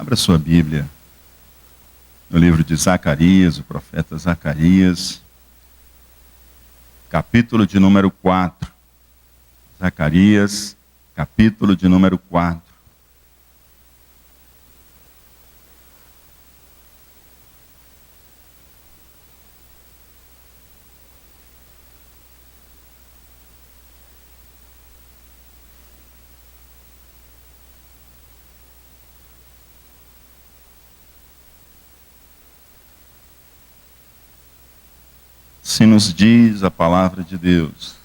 Abra sua Bíblia no livro de Zacarias, o profeta Zacarias, capítulo de número 4. Zacarias, capítulo de número 4. Assim nos diz a palavra de Deus.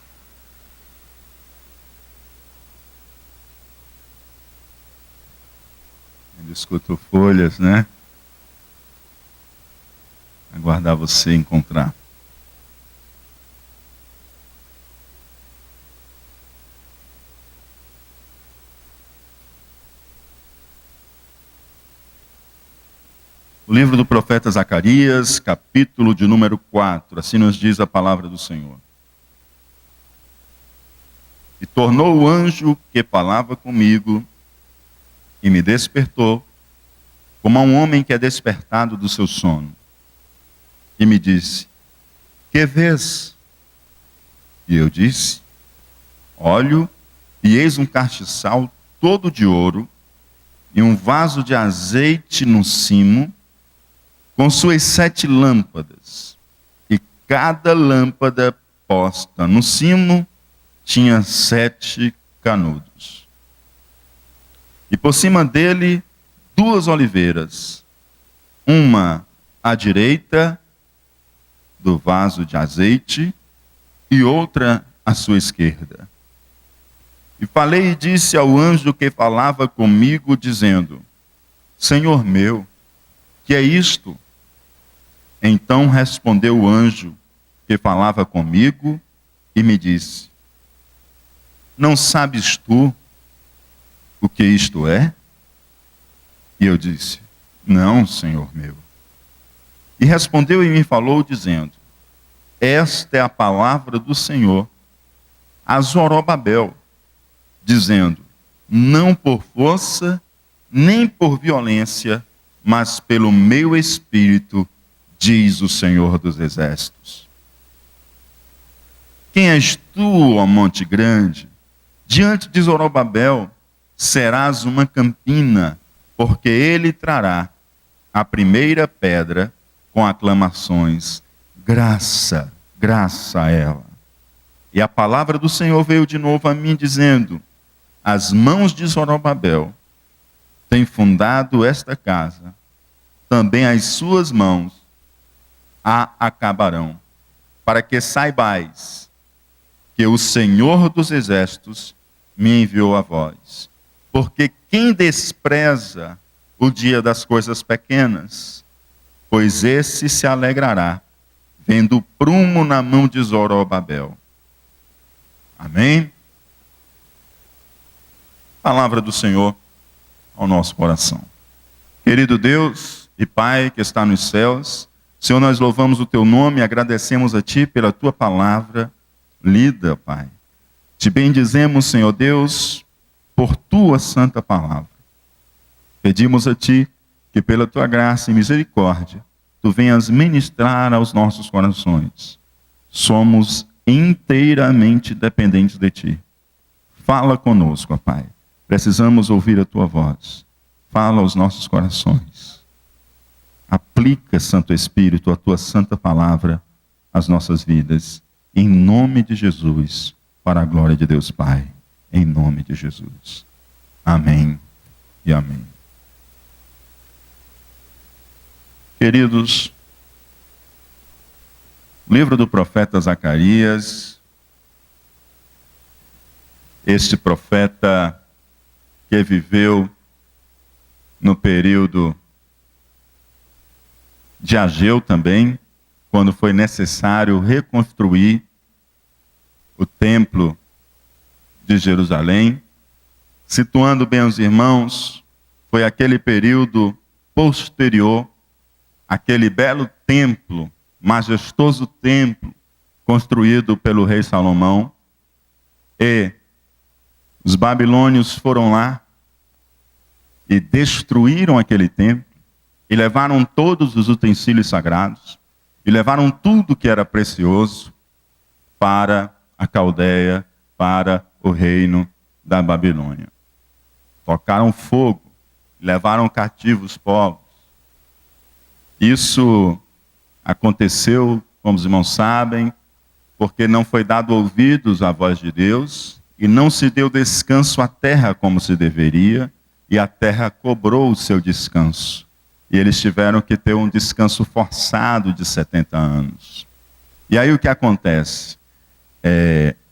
Ainda escuto folhas, né? Aguardar você encontrar. O livro do profeta Zacarias, capítulo de número 4, assim nos diz a palavra do Senhor. E tornou o anjo que falava comigo e me despertou, como a um homem que é despertado do seu sono. E me disse: que vês? E eu disse: olho, e eis um castiçal todo de ouro, e um vaso de azeite no cimo, com suas 7 lâmpadas, e cada lâmpada posta no cimo tinha 7 canudos. E por cima dele 2 oliveiras, uma à direita do vaso de azeite e outra à sua esquerda. E falei e disse ao anjo que falava comigo, dizendo: Senhor meu, que é isto? Então respondeu o anjo que falava comigo e me disse: não sabes tu o que isto é? E eu disse: não, Senhor meu. E respondeu e me falou, dizendo: esta é a palavra do Senhor a Zorobabel, dizendo: não por força, nem por violência, mas pelo meu espírito, diz o Senhor dos Exércitos. Quem és tu, ó monte grande? Diante de Zorobabel serás uma campina, porque ele trará a primeira pedra com aclamações. Graça, graça a ela. E a palavra do Senhor veio de novo a mim, dizendo: as mãos de Zorobabel têm fundado esta casa, também as suas mãos a acabarão, para que saibais que o Senhor dos Exércitos me enviou a vós. Porque quem despreza o dia das coisas pequenas, pois esse se alegrará, vendo o prumo na mão de Zorobabel. Amém? Palavra do Senhor ao nosso coração. Querido Deus e Pai que está nos céus, Senhor, nós louvamos o Teu nome e agradecemos a Ti pela Tua palavra lida, Pai. Te bendizemos, Senhor Deus, por Tua santa palavra. Pedimos a Ti que pela Tua graça e misericórdia, Tu venhas ministrar aos nossos corações. Somos inteiramente dependentes de Ti. Fala conosco, ó Pai. Precisamos ouvir a Tua voz. Fala aos nossos corações. Aplica, Santo Espírito, a Tua santa palavra às nossas vidas. Em nome de Jesus, para a glória de Deus Pai. Em nome de Jesus. Amém e amém. Queridos, livro do profeta Zacarias, este profeta que viveu no período de Ageu também, quando foi necessário reconstruir o templo de Jerusalém. Situando bem os irmãos, foi aquele período posterior àquele belo templo, majestoso templo, construído pelo rei Salomão. E os babilônios foram lá e destruíram aquele templo, e levaram todos os utensílios sagrados, e levaram tudo que era precioso para a Caldeia, para o reino da Babilônia. Tocaram fogo, levaram cativos povos. Isso aconteceu, como os irmãos sabem, porque não foi dado ouvidos à voz de Deus, e não se deu descanso à terra como se deveria, e a terra cobrou o seu descanso. E eles tiveram que ter um descanso forçado de 70 anos. E aí o que acontece?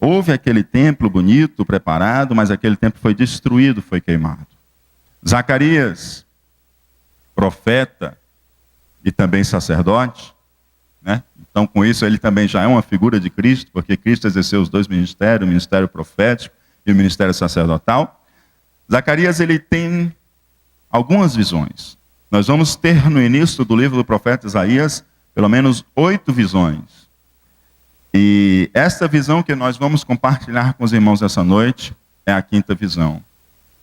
Houve aquele templo bonito, preparado, mas aquele templo foi destruído, foi queimado. Zacarias, profeta e também sacerdote, né? Então com isso ele também já é uma figura de Cristo, porque Cristo exerceu os dois ministérios, o ministério profético e o ministério sacerdotal. Zacarias, ele tem algumas visões. Nós vamos ter no início do livro do profeta Isaías pelo menos 8 visões. E esta visão que nós vamos compartilhar com os irmãos essa noite é a 5ª visão.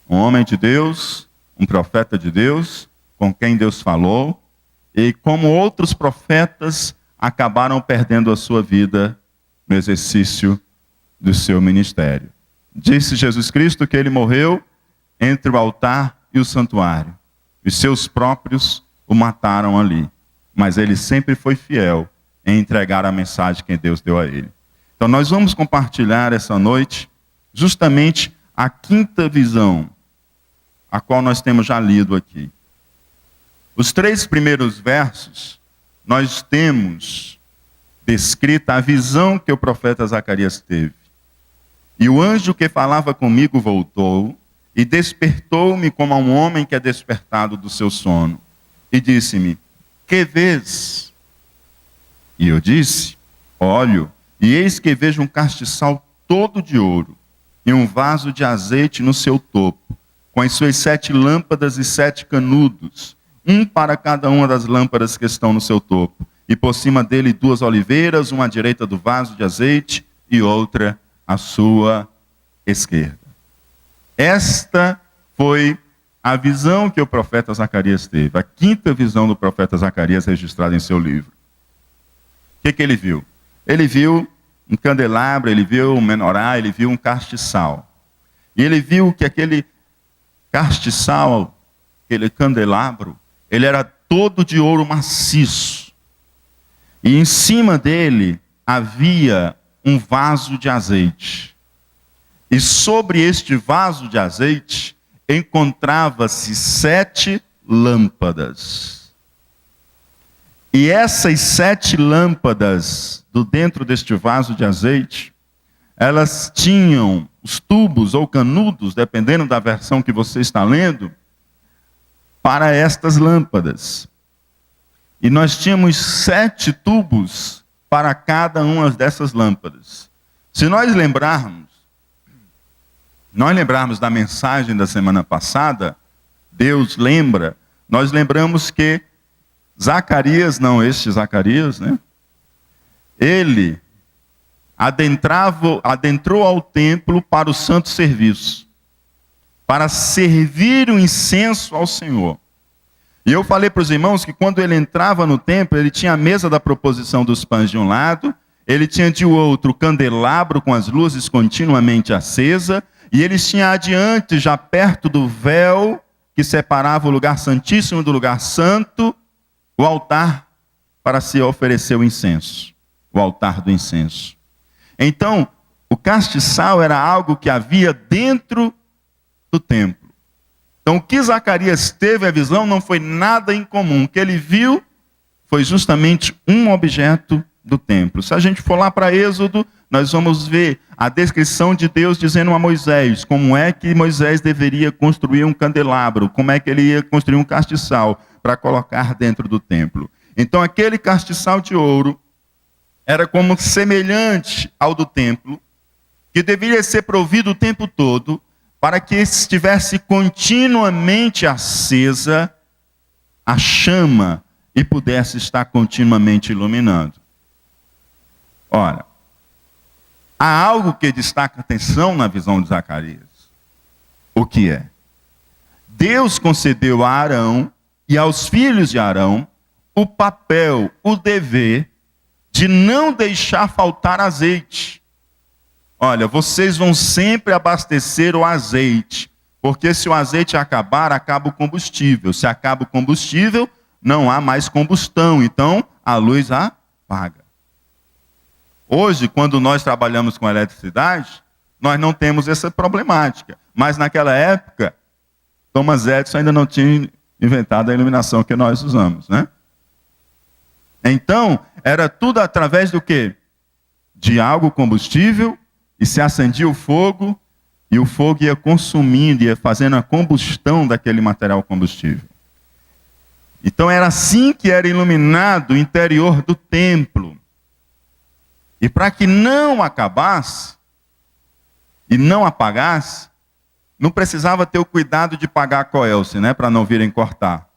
Um homem de Deus, um profeta de Deus, com quem Deus falou, e como outros profetas acabaram perdendo a sua vida no exercício do seu ministério. Disse Jesus Cristo que ele morreu entre o altar e o santuário. Os seus próprios o mataram ali. Mas ele sempre foi fiel em entregar a mensagem que Deus deu a ele. Então nós vamos compartilhar essa noite justamente a 5ª visão, a qual nós temos já lido aqui. Os 3 primeiros versos, nós temos descrita a visão que o profeta Zacarias teve. E o anjo que falava comigo voltou e despertou-me como a um homem que é despertado do seu sono. E disse-me: que vês? E eu disse: olho, e eis que vejo um castiçal todo de ouro, e um vaso de azeite no seu topo, com as suas 7 lâmpadas e 7 canudos, um para cada uma das lâmpadas que estão no seu topo. E por cima dele 2 oliveiras, uma à direita do vaso de azeite e outra à sua esquerda. Esta foi a visão que o profeta Zacarias teve, a 5ª visão do profeta Zacarias registrada em seu livro. O que ele viu? Ele viu um candelabro, ele viu um menorá, ele viu um castiçal. E ele viu que aquele castiçal, aquele candelabro, ele era todo de ouro maciço. E em cima dele havia um vaso de azeite. E sobre este vaso de azeite encontrava-se 7 lâmpadas. E essas 7 lâmpadas do dentro deste vaso de azeite, elas tinham os tubos ou canudos, dependendo da versão que você está lendo, para estas lâmpadas. E nós tínhamos 7 tubos para cada uma dessas lâmpadas. Se nós lembrarmos da mensagem da semana passada, Deus lembra, nós lembramos que Zacarias, né? Ele adentrou ao templo para o santo serviço, para servir o incenso ao Senhor. E eu falei para os irmãos que quando ele entrava no templo, ele tinha a mesa da proposição dos pães de um lado, ele tinha de outro o candelabro com as luzes continuamente acesa, e eles tinham adiante, já perto do véu que separava o lugar santíssimo do lugar santo, o altar para se oferecer o incenso, o altar do incenso. Então, o castiçal era algo que havia dentro do templo. Então, o que Zacarias teve a visão não foi nada incomum. O que ele viu foi justamente um objeto do templo. Se a gente for lá para Êxodo, nós vamos ver a descrição de Deus dizendo a Moisés como é que Moisés deveria construir um candelabro, como é que ele ia construir um castiçal para colocar dentro do templo. Então, aquele castiçal de ouro era como semelhante ao do templo, que deveria ser provido o tempo todo, para que estivesse continuamente acesa a chama e pudesse estar continuamente iluminando. Ora, há algo que destaca atenção na visão de Zacarias. O que é? Deus concedeu a Arão e aos filhos de Arão o papel, o dever de não deixar faltar azeite. Olha, vocês vão sempre abastecer o azeite, porque se o azeite acabar, acaba o combustível. Se acaba o combustível, não há mais combustão, então a luz apaga. Hoje, quando nós trabalhamos com eletricidade, nós não temos essa problemática. Mas naquela época, Thomas Edison ainda não tinha inventado a iluminação que nós usamos, né? Então, era tudo através do quê? De algo combustível, e se acendia o fogo, e o fogo ia consumindo, ia fazendo a combustão daquele material combustível. Então era assim que era iluminado o interior do templo. E para que não acabasse, e não apagasse, não precisava ter o cuidado de pagar a coelce, né, para não virem cortar.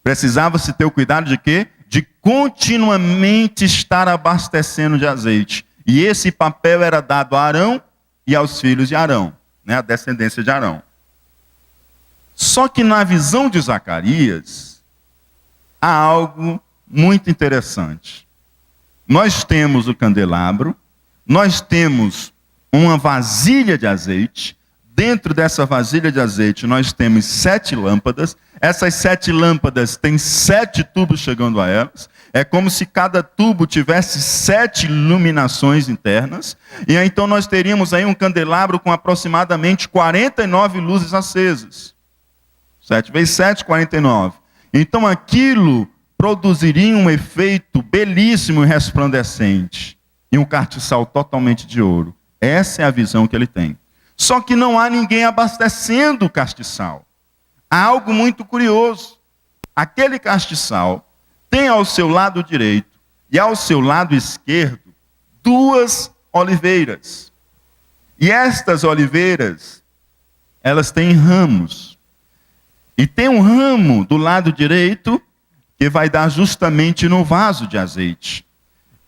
Precisava-se ter o cuidado de quê? De continuamente estar abastecendo de azeite. E esse papel era dado a Arão e aos filhos de Arão, né, a descendência de Arão. Só que na visão de Zacarias, há algo muito interessante. Nós temos o candelabro, nós temos uma vasilha de azeite. Dentro dessa vasilha de azeite nós temos 7 lâmpadas. Essas 7 lâmpadas têm 7 tubos chegando a elas. É como se cada tubo tivesse 7 iluminações internas. E aí, então nós teríamos aí um candelabro com aproximadamente 49 luzes acesas. 7 vezes 7, 49. Então aquilo produziria um efeito belíssimo e resplandecente. E um castiçal totalmente de ouro. Essa é a visão que ele tem. Só que não há ninguém abastecendo o castiçal. Há algo muito curioso. Aquele castiçal tem ao seu lado direito e ao seu lado esquerdo 2 oliveiras. E estas oliveiras, elas têm ramos. E tem um ramo do lado direito que vai dar justamente no vaso de azeite.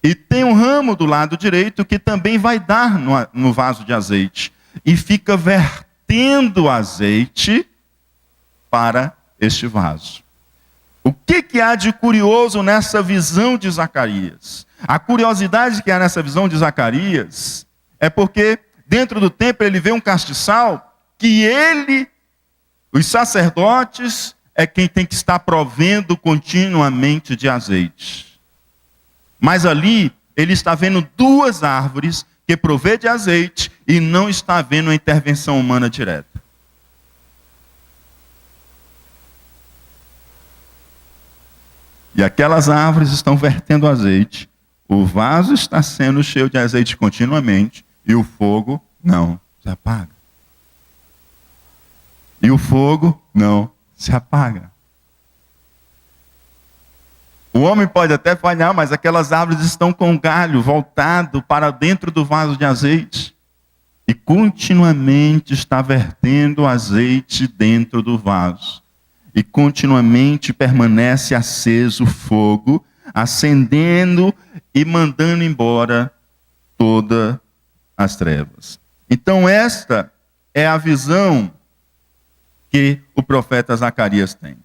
E tem um ramo do lado direito que também vai dar no vaso de azeite. E fica vertendo azeite para este vaso. O que há de curioso nessa visão de Zacarias? A curiosidade que há nessa visão de Zacarias é porque dentro do templo ele vê um castiçal que os sacerdotes, é quem tem que estar provendo continuamente de azeite. Mas ali ele está vendo 2 árvores que provê de azeite e não está vendo a intervenção humana direta. E aquelas árvores estão vertendo azeite, o vaso está sendo cheio de azeite continuamente e o fogo não se apaga. E o fogo não se apaga. O homem pode até falar, mas aquelas árvores estão com o galho voltado para dentro do vaso de azeite. E continuamente está vertendo azeite dentro do vaso. E continuamente permanece aceso o fogo, acendendo e mandando embora todas as trevas. Então esta é a visão que o profeta Zacarias tem.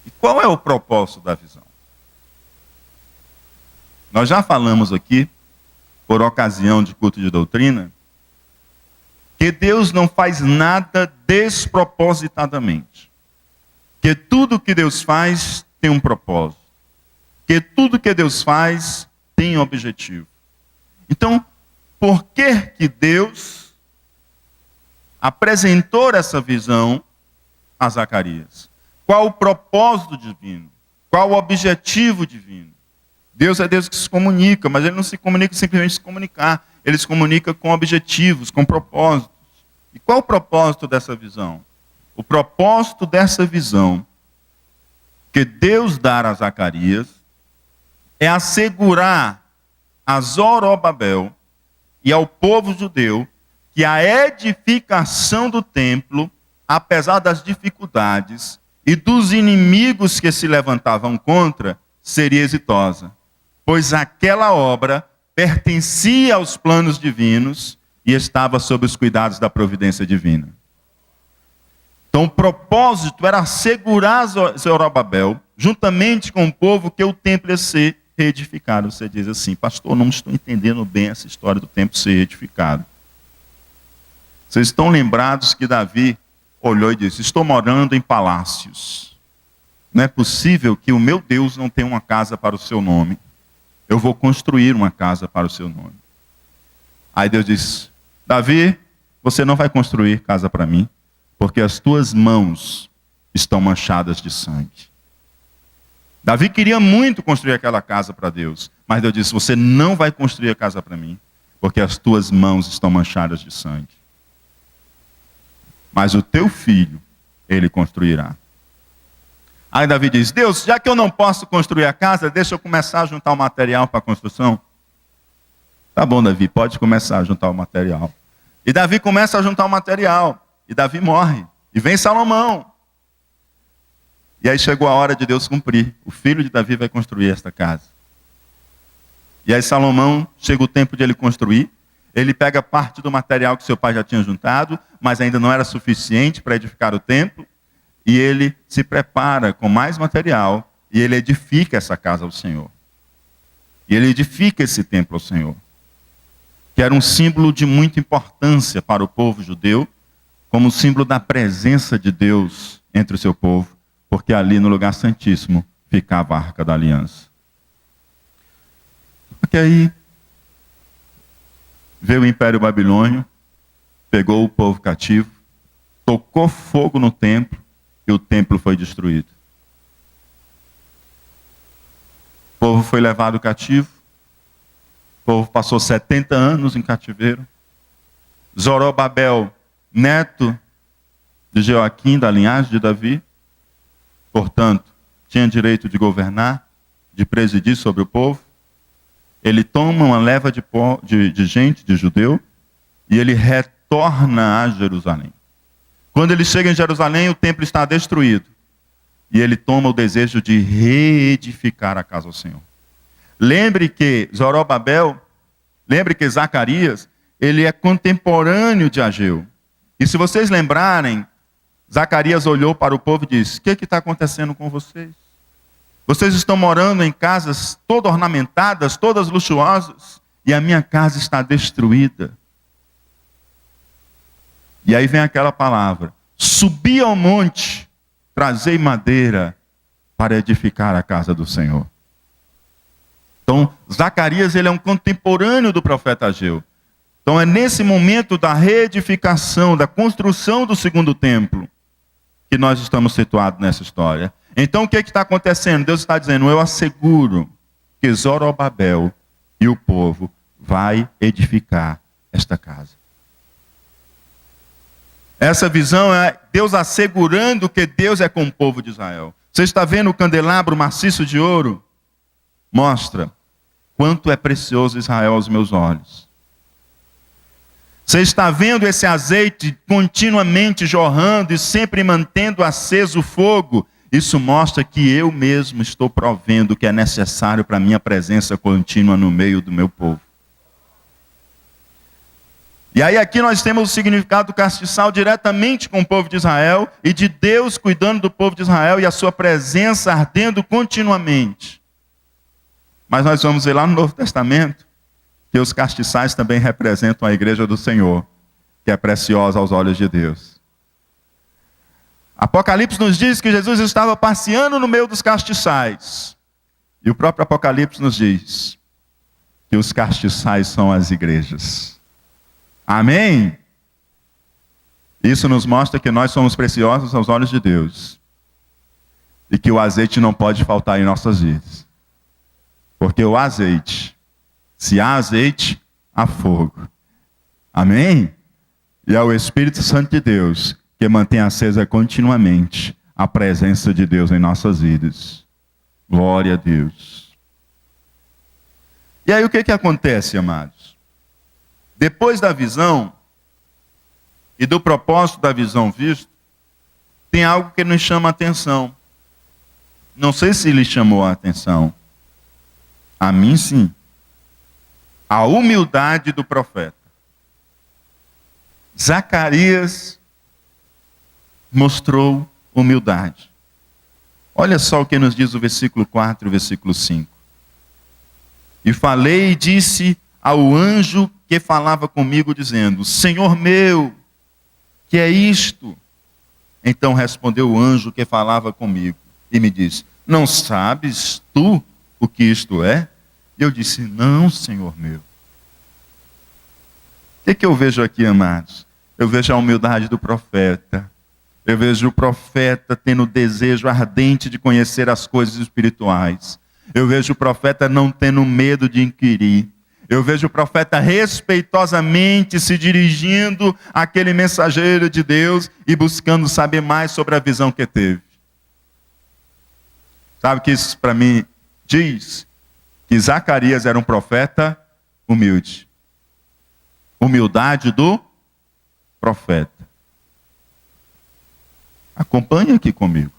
E qual é o propósito da visão? Nós já falamos aqui, por ocasião de culto de doutrina, que Deus não faz nada despropositadamente. Que tudo que Deus faz tem um propósito. Que tudo que Deus faz tem um objetivo. Então, por que Deus apresentou essa visão a Zacarias? Qual o propósito divino? Qual o objetivo divino? Deus é Deus que se comunica, mas Ele não se comunica simplesmente se comunicar. Ele se comunica com objetivos, com propósitos. E qual o propósito dessa visão? O propósito dessa visão que Deus dá a Zacarias é assegurar a Zorobabel e ao povo judeu que a edificação do templo, apesar das dificuldades e dos inimigos que se levantavam contra, seria exitosa. Pois aquela obra pertencia aos planos divinos e estava sob os cuidados da providência divina. Então o propósito era assegurar Zorobabel, juntamente com o povo, que o templo ia ser reedificado. Você diz assim: pastor, não estou entendendo bem essa história do templo ser reedificado. Vocês estão lembrados que Davi olhou e disse: estou morando em palácios. Não é possível que o meu Deus não tenha uma casa para o seu nome. Eu vou construir uma casa para o seu nome. Aí Deus disse: Davi, você não vai construir casa para mim, porque as tuas mãos estão manchadas de sangue. Davi queria muito construir aquela casa para Deus, mas Deus disse: você não vai construir a casa para mim, porque as tuas mãos estão manchadas de sangue. Mas o teu filho, ele construirá. Aí Davi diz: Deus, já que eu não posso construir a casa, deixa eu começar a juntar o material para a construção. Tá bom, Davi, pode começar a juntar o material. E Davi começa a juntar o material. E Davi morre. E vem Salomão. E aí chegou a hora de Deus cumprir. O filho de Davi vai construir esta casa. E aí Salomão, chega o tempo de ele construir. Ele pega parte do material que seu pai já tinha juntado, mas ainda não era suficiente para edificar o templo. E ele se prepara com mais material. E ele edifica essa casa ao Senhor. E ele edifica esse templo ao Senhor, que era um símbolo de muita importância para o povo judeu, como símbolo da presença de Deus entre o seu povo, porque ali no lugar santíssimo ficava a Arca da Aliança. Porque aí veio o Império Babilônio, pegou o povo cativo, tocou fogo no templo e o templo foi destruído. O povo foi levado cativo. O povo passou 70 anos em cativeiro. Zorobabel, neto de Joaquim, da linhagem de Davi, portanto, tinha direito de governar, de presidir sobre o povo. Ele toma uma leva de gente, de judeu, e ele retorna a Jerusalém. Quando ele chega em Jerusalém, o templo está destruído. E ele toma o desejo de reedificar a casa do Senhor. Lembre que Zacarias, ele é contemporâneo de Ageu. E se vocês lembrarem, Zacarias olhou para o povo e disse: o que está acontecendo com vocês? Vocês estão morando em casas todas ornamentadas, todas luxuosas, e a minha casa está destruída. E aí vem aquela palavra: subi ao monte, trazei madeira para edificar a casa do Senhor. Então, Zacarias, ele é um contemporâneo do profeta Ageu. Então, é nesse momento da reedificação, da construção do segundo templo, que nós estamos situados nessa história. Então, o que está acontecendo? Deus está dizendo: eu asseguro que Zorobabel e o povo vai edificar esta casa. Essa visão é Deus assegurando que Deus é com o povo de Israel. Você está vendo o candelabro maciço de ouro? Mostra quanto é precioso Israel aos meus olhos. Você está vendo esse azeite continuamente jorrando e sempre mantendo aceso o fogo? Isso mostra que eu mesmo estou provendo o que é necessário para a minha presença contínua no meio do meu povo. E aí aqui nós temos o significado do castiçal diretamente com o povo de Israel e de Deus cuidando do povo de Israel e a sua presença ardendo continuamente. Mas nós vamos ver lá no Novo Testamento que os castiçais também representam a igreja do Senhor, que é preciosa aos olhos de Deus. Apocalipse nos diz que Jesus estava passeando no meio dos castiçais. E o próprio Apocalipse nos diz que os castiçais são as igrejas. Amém? Isso nos mostra que nós somos preciosos aos olhos de Deus. E que o azeite não pode faltar em nossas vidas. Porque o azeite, se há azeite, há fogo. Amém? E é o Espírito Santo de Deus que mantém acesa continuamente a presença de Deus em nossas vidas. Glória a Deus. E aí o que acontece, amados? Depois da visão e do propósito da visão visto, tem algo que nos chama a atenção. Não sei se lhe chamou a atenção. A mim sim. A humildade do profeta. Zacarias mostrou humildade. Olha só o que nos diz o versículo 4 e o versículo 5. E falei e disse ao anjo que falava comigo, dizendo: Senhor meu, que é isto? Então respondeu o anjo que falava comigo e me disse: Não sabes tu o que isto é? E eu disse: Não, Senhor meu. O que eu vejo aqui, amados? Eu vejo a humildade do profeta. Eu vejo o profeta tendo desejo ardente de conhecer as coisas espirituais. Eu vejo o profeta não tendo medo de inquirir. Eu vejo o profeta respeitosamente se dirigindo àquele mensageiro de Deus e buscando saber mais sobre a visão que teve. Sabe o que isso para mim diz? Que Zacarias era um profeta humilde. Humildade do profeta. Acompanhe aqui comigo.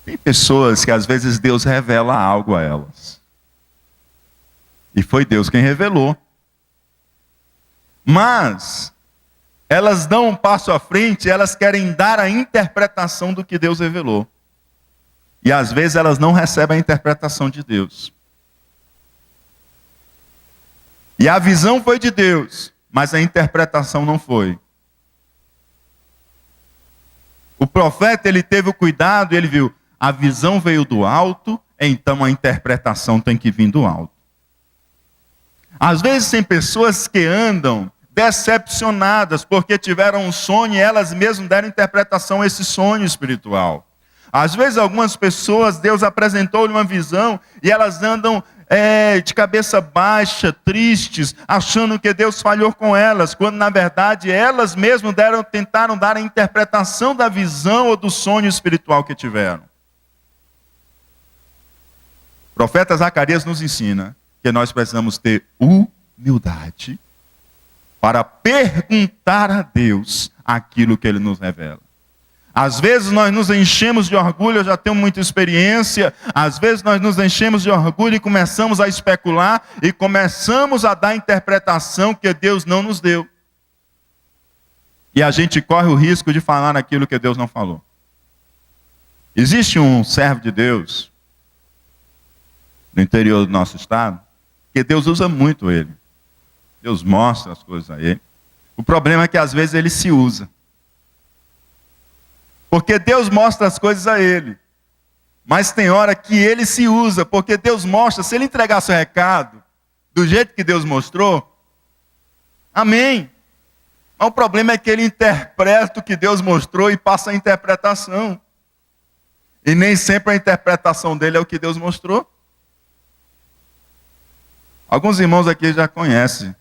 Tem pessoas que às vezes Deus revela algo a elas. E foi Deus quem revelou. Mas elas dão um passo à frente, elas querem dar a interpretação do que Deus revelou. E às vezes elas não recebem a interpretação de Deus. E a visão foi de Deus, mas a interpretação não foi. O profeta, ele teve o cuidado, ele viu, a visão veio do alto, então a interpretação tem que vir do alto. Às vezes tem pessoas que andam decepcionadas porque tiveram um sonho e elas mesmas deram interpretação a esse sonho espiritual. Às vezes algumas pessoas, Deus apresentou-lhe uma visão e elas andam de cabeça baixa, tristes, achando que Deus falhou com elas, quando na verdade elas mesmas tentaram dar a interpretação da visão ou do sonho espiritual que tiveram. O profeta Zacarias nos ensina que nós precisamos ter humildade para perguntar a Deus aquilo que Ele nos revela. Às vezes nós nos enchemos de orgulho, eu já tenho muita experiência. Às vezes nós nos enchemos de orgulho e começamos a especular e começamos a dar interpretação que Deus não nos deu. E a gente corre o risco de falar aquilo que Deus não falou. Existe um servo de Deus no interior do nosso estado que Deus usa muito ele. Deus mostra as coisas a ele. O problema é que às vezes ele se usa. Porque Deus mostra as coisas a ele. Mas tem hora que ele se usa, porque Deus mostra, se ele entregar seu recado do jeito que Deus mostrou, amém. Mas o problema é que ele interpreta o que Deus mostrou e passa a interpretação. E nem sempre a interpretação dele é o que Deus mostrou. Alguns irmãos aqui já conhecem.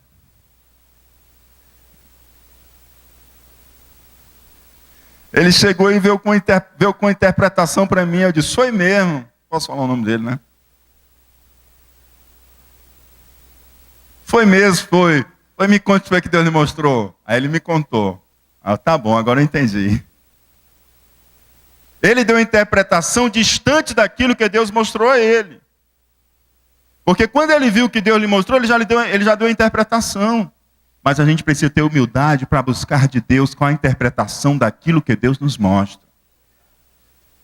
Ele chegou e veio com interpretação para mim. Eu disse, foi mesmo. Posso falar o nome dele, né? Foi mesmo, foi. Foi, me conte o que Deus lhe mostrou. Aí ele me contou. Ah, tá bom, agora eu entendi. Ele deu uma interpretação distante daquilo que Deus mostrou a ele. Porque quando ele viu o que Deus lhe mostrou, ele já deu a interpretação. Mas a gente precisa ter humildade para buscar de Deus qual a interpretação daquilo que Deus nos mostra.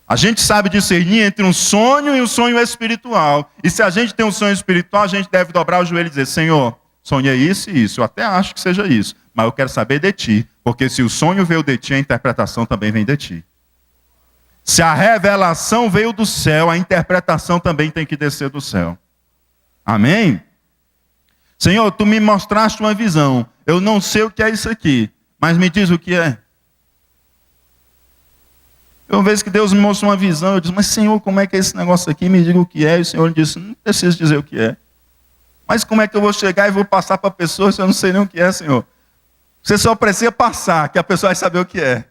A gente sabe discernir entre um sonho e um sonho espiritual. E se a gente tem um sonho espiritual, a gente deve dobrar o joelho e dizer, Senhor, sonhei isso e isso. Eu até acho que seja isso, mas eu quero saber de Ti. Porque se o sonho veio de Ti, a interpretação também vem de Ti. Se a revelação veio do céu, a interpretação também tem que descer do céu. Amém? Senhor, Tu me mostraste uma visão. Eu não sei o que é isso aqui, mas me diz o que é. Uma vez que Deus me mostrou uma visão, eu disse, mas Senhor, como é que é esse negócio aqui? Me diga o que é. E o Senhor disse, não preciso dizer o que é. Mas como é que eu vou chegar e vou passar para a pessoa se eu não sei nem o que é, Senhor? Você só precisa passar, que a pessoa vai saber o que é.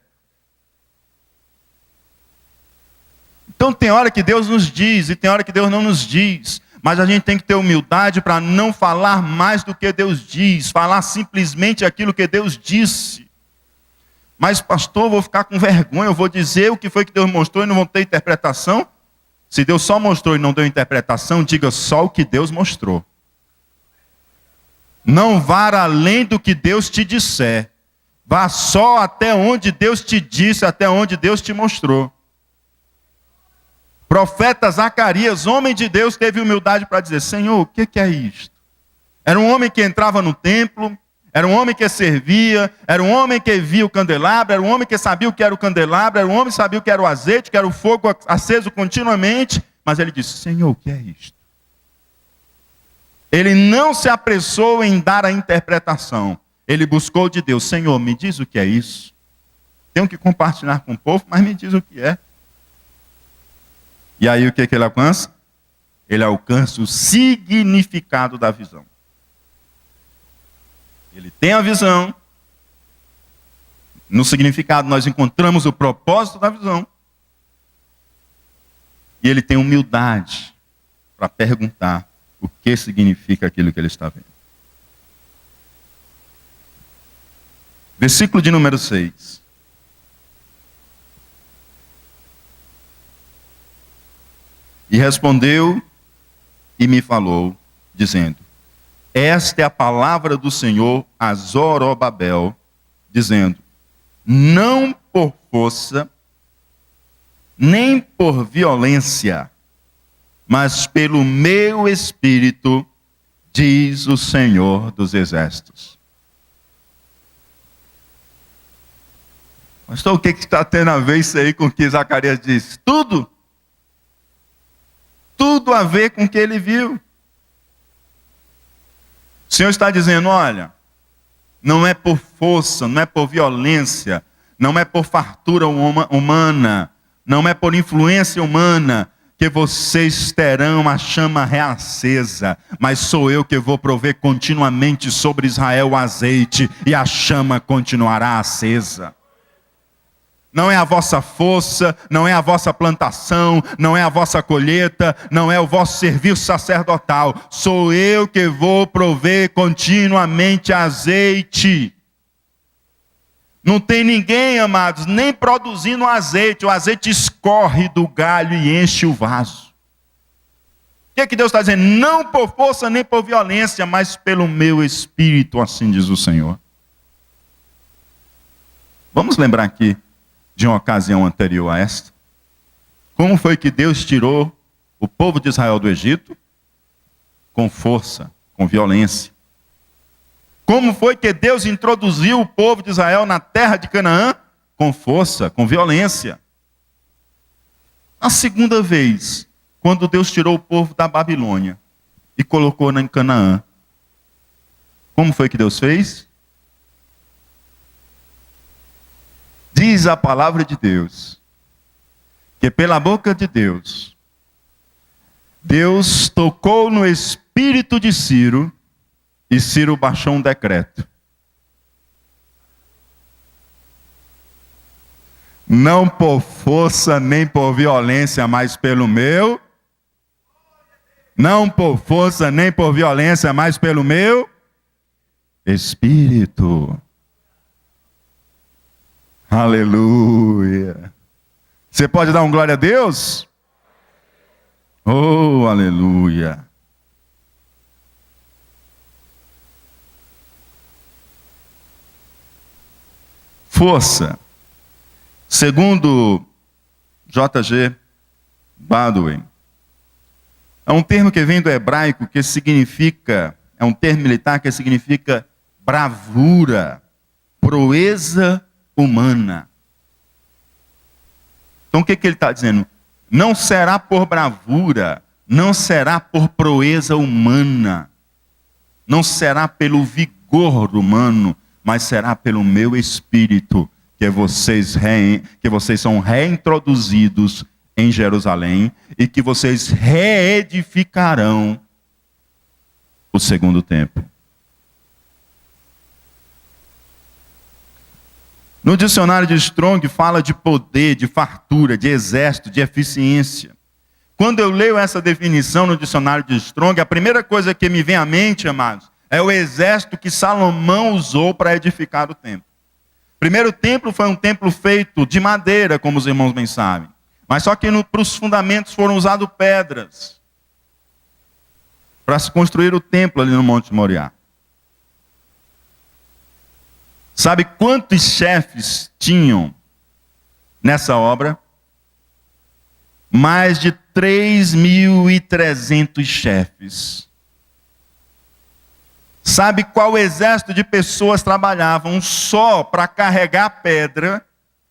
Então tem hora que Deus nos diz e tem hora que Deus não nos diz. Mas a gente tem que ter humildade para não falar mais do que Deus diz. Falar simplesmente aquilo que Deus disse. Mas pastor, eu vou ficar com vergonha. Eu vou dizer o que foi que Deus mostrou e não vou ter interpretação. Se Deus só mostrou e não deu interpretação, diga só o que Deus mostrou. Não vá além do que Deus te disser. Vá só até onde Deus te disse, até onde Deus te mostrou. Profeta Zacarias, homem de Deus, teve humildade para dizer: Senhor, o que é isto? Era um homem que entrava no templo, era um homem que servia, era um homem que via o candelabro, era um homem que sabia o que era o candelabro, era um homem que sabia o que era o azeite, que era o fogo aceso continuamente, mas ele disse: Senhor, o que é isto? Ele não se apressou em dar a interpretação. Ele buscou de Deus: Senhor, me diz o que é isso. Tenho que compartilhar com o povo, mas me diz o que é. E aí o que ele alcança? Ele alcança o significado da visão. Ele tem a visão. No significado nós encontramos o propósito da visão. E ele tem humildade para perguntar o que significa aquilo que ele está vendo. Versículo de número 6. E respondeu e me falou, dizendo: esta é a palavra do Senhor a Zorobabel, dizendo: não por força, nem por violência, mas pelo meu espírito, diz o Senhor dos Exércitos. Pastor, o que está tendo a ver isso aí com o que Zacarias disse? Tudo. Tudo a ver com o que ele viu. O Senhor está dizendo: olha, não é por força, não é por violência, não é por fartura humana, não é por influência humana que vocês terão a chama reacesa, mas sou eu que vou prover continuamente sobre Israel o azeite, e a chama continuará acesa. Não é a vossa força, não é a vossa plantação, não é a vossa colheita, não é o vosso serviço sacerdotal. Sou eu que vou prover continuamente azeite. Não tem ninguém, amados, nem produzindo azeite. O azeite escorre do galho e enche o vaso. O que Deus está dizendo? Não por força nem por violência, mas pelo meu espírito, assim diz o Senhor. Vamos lembrar aqui de uma ocasião anterior a esta. Como foi que Deus tirou o povo de Israel do Egito? Com força, com violência. Como foi que Deus introduziu o povo de Israel na terra de Canaã? Com força, com violência. A segunda vez, quando Deus tirou o povo da Babilônia e colocou em Canaã, como foi que Deus fez? Diz a palavra de Deus, que pela boca de Deus, Deus tocou no espírito de Ciro, e Ciro baixou um decreto. Não por força nem por violência, mas pelo meu. Não por força nem por violência, mas pelo meu espírito. Aleluia. Você pode dar um glória a Deus? Oh, aleluia. Força. Segundo J.G. Baldwin, é um termo que vem do hebraico que significa, é um termo militar que significa bravura, proeza humana. Então o que ele está dizendo? Não será por bravura, não será por proeza humana, não será pelo vigor humano, mas será pelo meu espírito que vocês são reintroduzidos em Jerusalém e que vocês reedificarão o segundo templo. No dicionário de Strong fala de poder, de fartura, de exército, de eficiência. Quando eu leio essa definição no dicionário de Strong, a primeira coisa que me vem à mente, amados, é o exército que Salomão usou para edificar o templo. O primeiro templo foi um templo feito de madeira, como os irmãos bem sabem. Mas só que para os fundamentos foram usadas pedras para se construir o templo ali no Monte Moriá. Sabe quantos chefes tinham nessa obra? Mais de 3.300 chefes. Sabe qual exército de pessoas trabalhavam só para carregar pedra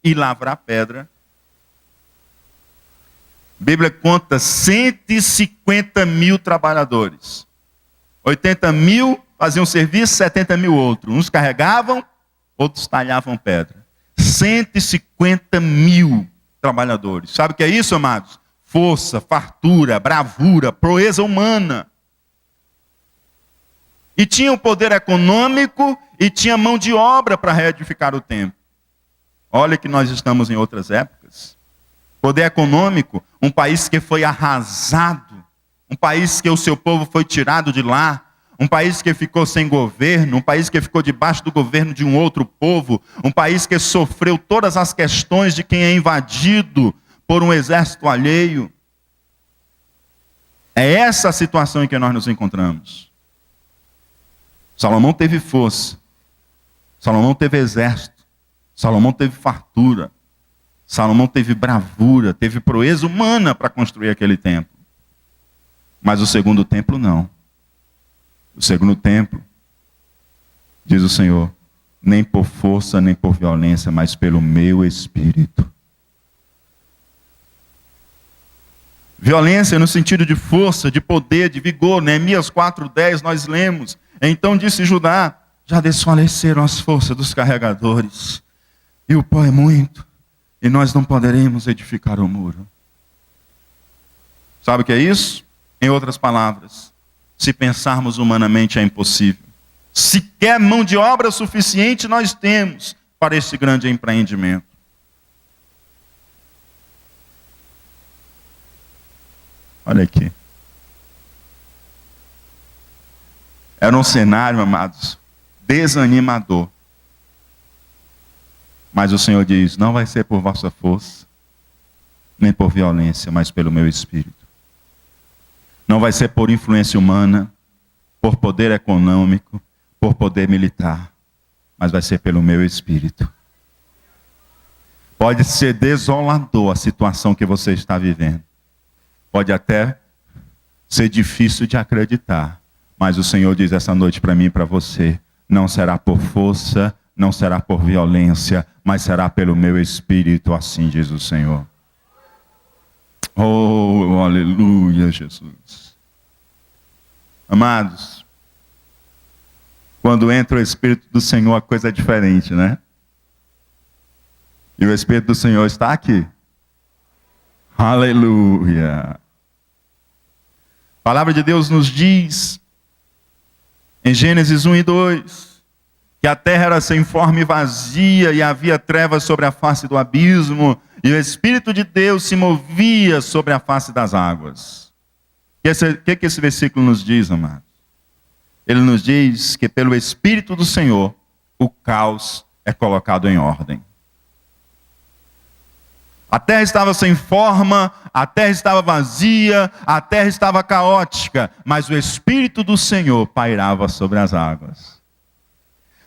e lavrar pedra? A Bíblia conta 150 mil trabalhadores. 80 mil faziam serviço, 70 mil outros. Uns carregavam, outros talhavam pedra. 150 mil trabalhadores. Sabe o que é isso, amados? Força, fartura, bravura, proeza humana. E tinha o poder econômico e tinha mão de obra para reedificar o templo. Olha que nós estamos em outras épocas. Poder econômico, um país que foi arrasado, um país que o seu povo foi tirado de lá, um país que ficou sem governo, um país que ficou debaixo do governo de um outro povo, um país que sofreu todas as questões de quem é invadido por um exército alheio. É essa a situação em que nós nos encontramos. Salomão teve força, Salomão teve exército, Salomão teve fartura, Salomão teve bravura, teve proeza humana para construir aquele templo. Mas o segundo templo não. O segundo templo, diz o Senhor, nem por força, nem por violência, mas pelo meu Espírito. Violência no sentido de força, de poder, de vigor. Neemias 4:10 nós lemos. Então disse Judá, já desfaleceram as forças dos carregadores, e o pó é muito, e nós não poderemos edificar o muro. Sabe o que é isso? Em outras palavras, se pensarmos humanamente é impossível. Sequer mão de obra suficiente nós temos para esse grande empreendimento. Olha aqui. Era um cenário, amados, desanimador. Mas o Senhor diz, não vai ser por vossa força, nem por violência, mas pelo meu Espírito. Não vai ser por influência humana, por poder econômico, por poder militar, mas vai ser pelo meu Espírito. Pode ser desolador a situação que você está vivendo. Pode até ser difícil de acreditar. Mas o Senhor diz essa noite para mim e para você, não será por força, não será por violência, mas será pelo meu Espírito, assim diz o Senhor. Oh, aleluia, Jesus. Amados, quando entra o Espírito do Senhor, a coisa é diferente, né? E o Espírito do Senhor está aqui. Aleluia. A palavra de Deus nos diz, em Gênesis 1 e 2, que a terra era sem forma e vazia, e havia trevas sobre a face do abismo, e o Espírito de Deus se movia sobre a face das águas. O que esse versículo nos diz, amados? Ele nos diz que pelo Espírito do Senhor, o caos é colocado em ordem. A terra estava sem forma, a terra estava vazia, a terra estava caótica, mas o Espírito do Senhor pairava sobre as águas.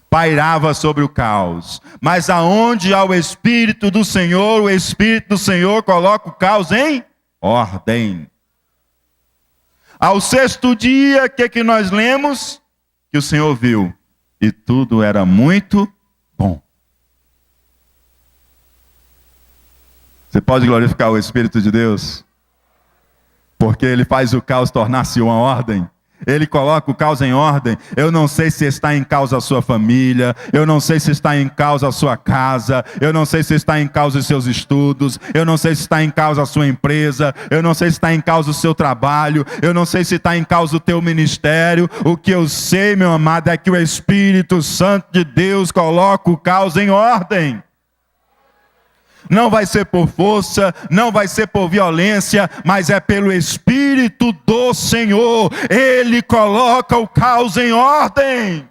Pairava sobre o caos. Mas aonde há o Espírito do Senhor, o Espírito do Senhor coloca o caos em ordem. Ao sexto dia, o que nós lemos? Que o Senhor viu, e tudo era muito bom. Você pode glorificar o Espírito de Deus? Porque Ele faz o caos tornar-se uma ordem. Ele coloca o caos em ordem. Eu não sei se está em causa a sua família, eu não sei se está em causa a sua casa, eu não sei se está em causa os seus estudos, eu não sei se está em causa a sua empresa, eu não sei se está em causa o seu trabalho, eu não sei se está em causa o teu ministério. O que eu sei, meu amado, é que o Espírito Santo de Deus coloca o caos em ordem. Não vai ser por força, não vai ser por violência, mas é pelo Espírito do Senhor. Ele coloca o caos em ordem.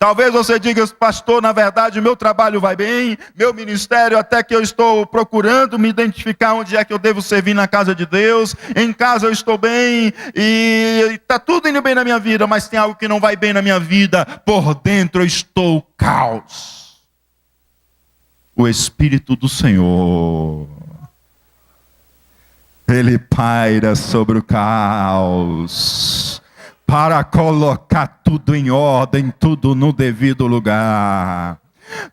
Talvez você diga: pastor, na verdade o meu trabalho vai bem, meu ministério, até que eu estou procurando me identificar onde é que eu devo servir na casa de Deus. Em casa eu estou bem e está tudo indo bem na minha vida, mas tem algo que não vai bem na minha vida. Por dentro eu estou caos. O Espírito do Senhor, Ele paira sobre o caos, para colocar tudo em ordem, tudo no devido lugar.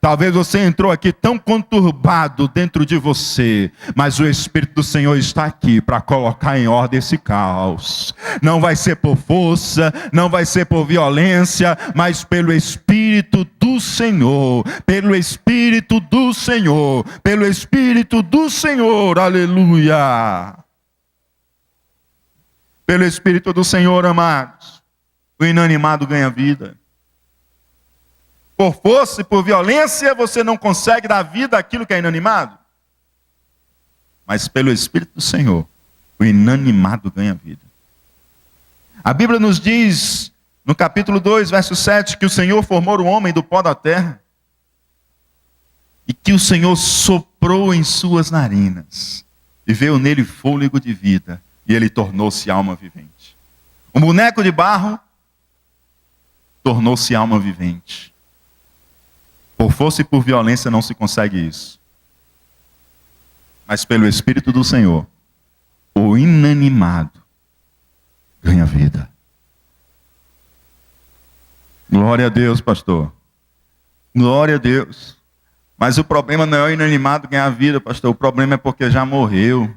Talvez você entrou aqui tão conturbado dentro de você, mas o Espírito do Senhor está aqui para colocar em ordem esse caos. Não vai ser por força, não vai ser por violência, mas pelo Espírito do Senhor, pelo Espírito do Senhor, pelo Espírito do Senhor, aleluia. Pelo Espírito do Senhor, amados, o inanimado ganha vida. Por força e por violência, você não consegue dar vida àquilo que é inanimado. Mas pelo Espírito do Senhor, o inanimado ganha vida. A Bíblia nos diz, no capítulo 2, verso 7, que o Senhor formou o homem do pó da terra, e que o Senhor soprou em suas narinas, e veio nele fôlego de vida, e ele tornou-se alma vivente. Um boneco de barro tornou-se alma vivente. Por força e por violência não se consegue isso. Mas pelo Espírito do Senhor, o inanimado ganha vida. Glória a Deus, pastor. Glória a Deus. Mas o problema não é o inanimado ganhar vida, pastor. O problema é porque já morreu.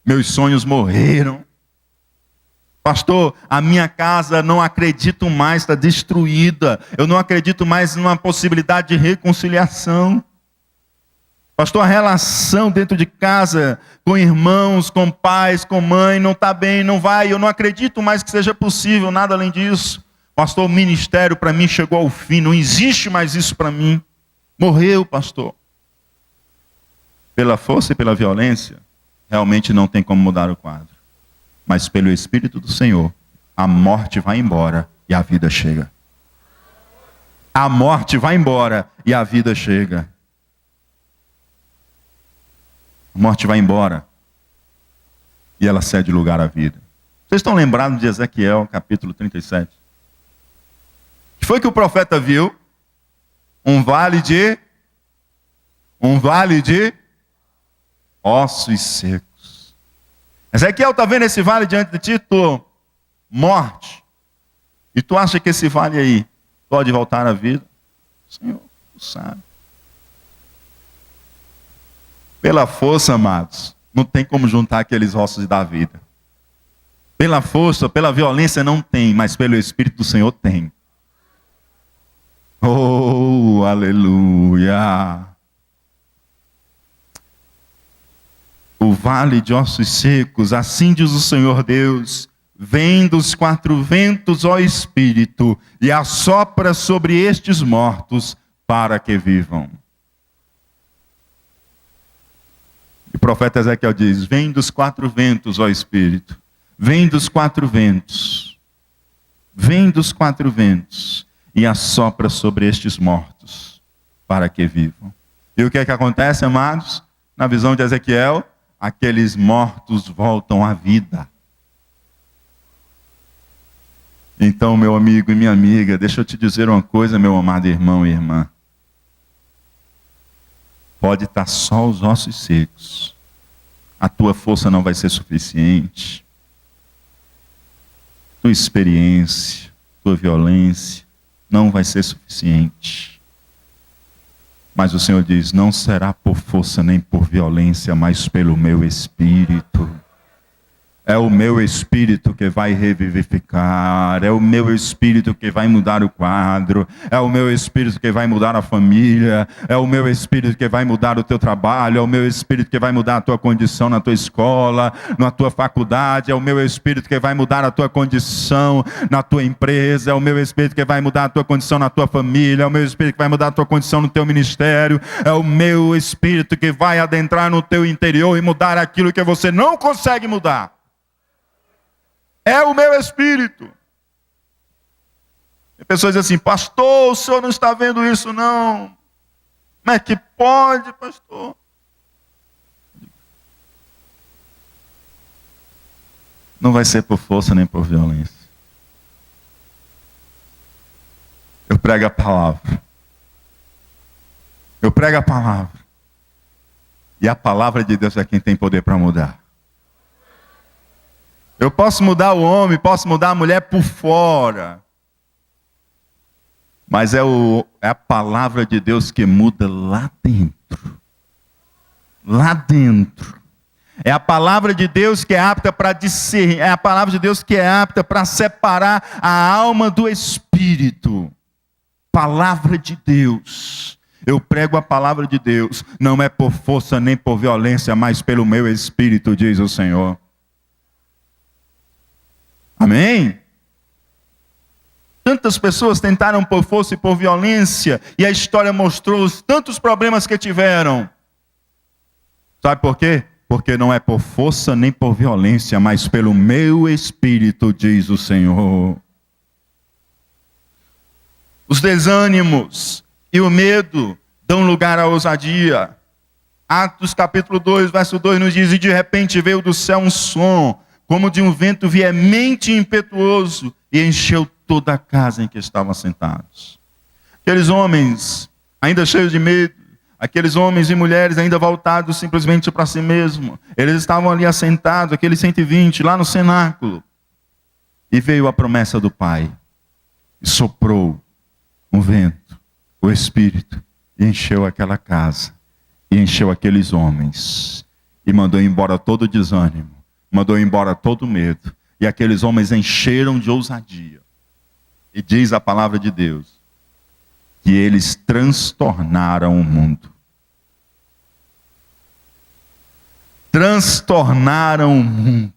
Meus sonhos morreram. Pastor, a minha casa, não acredito mais, está destruída. Eu não acredito mais numa possibilidade de reconciliação. Pastor, a relação dentro de casa, com irmãos, com pais, com mãe, não está bem, não vai. Eu não acredito mais que seja possível nada além disso. Pastor, o ministério para mim chegou ao fim, não existe mais isso para mim. Morreu, pastor. Pela força e pela violência, realmente não tem como mudar o quadro. Mas pelo Espírito do Senhor, a morte vai embora e a vida chega. A morte vai embora e a vida chega. A morte vai embora e ela cede lugar à vida. Vocês estão lembrados de Ezequiel, capítulo 37? O que foi que o profeta viu? Um vale de ossos secos. Ezequiel está vendo esse vale diante de ti, morte. E tu acha que esse vale aí pode voltar à vida? Senhor, tu sabe. Pela força, amados, não tem como juntar aqueles ossos e dar vida. Pela força, pela violência não tem, mas pelo Espírito do Senhor tem. Oh, aleluia. O vale de ossos secos, assim diz o Senhor Deus, vem dos quatro ventos, ó Espírito, e assopra sobre estes mortos, para que vivam. E o profeta Ezequiel diz, vem dos quatro ventos, ó Espírito, vem dos quatro ventos, vem dos quatro ventos, e assopra sobre estes mortos, para que vivam. E o que é que acontece, amados? Na visão de Ezequiel, aqueles mortos voltam à vida. Então, meu amigo e minha amiga, deixa eu te dizer uma coisa, meu amado irmão e irmã. Pode estar só os ossos secos. A tua força não vai ser suficiente. Tua experiência, tua violência não vai ser suficiente. Mas o Senhor diz, não será por força nem por violência, mas pelo meu Espírito. É o meu Espírito que vai revivificar, é o meu Espírito que vai mudar o quadro, é o meu Espírito que vai mudar a família, é o meu Espírito que vai mudar o teu trabalho, é o meu Espírito que vai mudar a tua condição na tua escola, na tua faculdade, é o meu Espírito que vai mudar a tua condição na tua empresa, é o meu Espírito que vai mudar a tua condição na tua família, é o meu Espírito que vai mudar a tua condição no teu ministério, é o meu Espírito que vai adentrar no teu interior e mudar aquilo que você não consegue mudar. É o meu Espírito. A pessoa diz assim: pastor, o senhor não está vendo isso não? Como é que pode, pastor? Não vai ser por força nem por violência. Eu prego a palavra. Eu prego a palavra. E a palavra de Deus é quem tem poder para mudar. Eu posso mudar o homem, posso mudar a mulher por fora. Mas é a palavra de Deus que muda lá dentro. Lá dentro. É a palavra de Deus que é apta para discernir. É a palavra de Deus que é apta para separar a alma do espírito. Palavra de Deus. Eu prego a palavra de Deus. Não é por força nem por violência, mas pelo meu espírito, diz o Senhor. Amém? Tantas pessoas tentaram por força e por violência, e a história mostrou os tantos problemas que tiveram. Sabe por quê? Porque não é por força nem por violência, mas pelo meu espírito, diz o Senhor. Os desânimos e o medo dão lugar à ousadia. Atos capítulo 2, verso 2 nos diz: e de repente veio do céu um som, como de um vento veemente e impetuoso, e encheu toda a casa em que estavam sentados. Aqueles homens, ainda cheios de medo, aqueles homens e mulheres ainda voltados simplesmente para si mesmo, eles estavam ali assentados, aqueles 120, lá no cenáculo. E veio a promessa do Pai, e soprou um vento, o Espírito, e encheu aquela casa, e encheu aqueles homens, e mandou embora todo o desânimo, mandou embora todo o medo, e aqueles homens encheram de ousadia. E diz a palavra de Deus, que eles transtornaram o mundo. Transtornaram o mundo.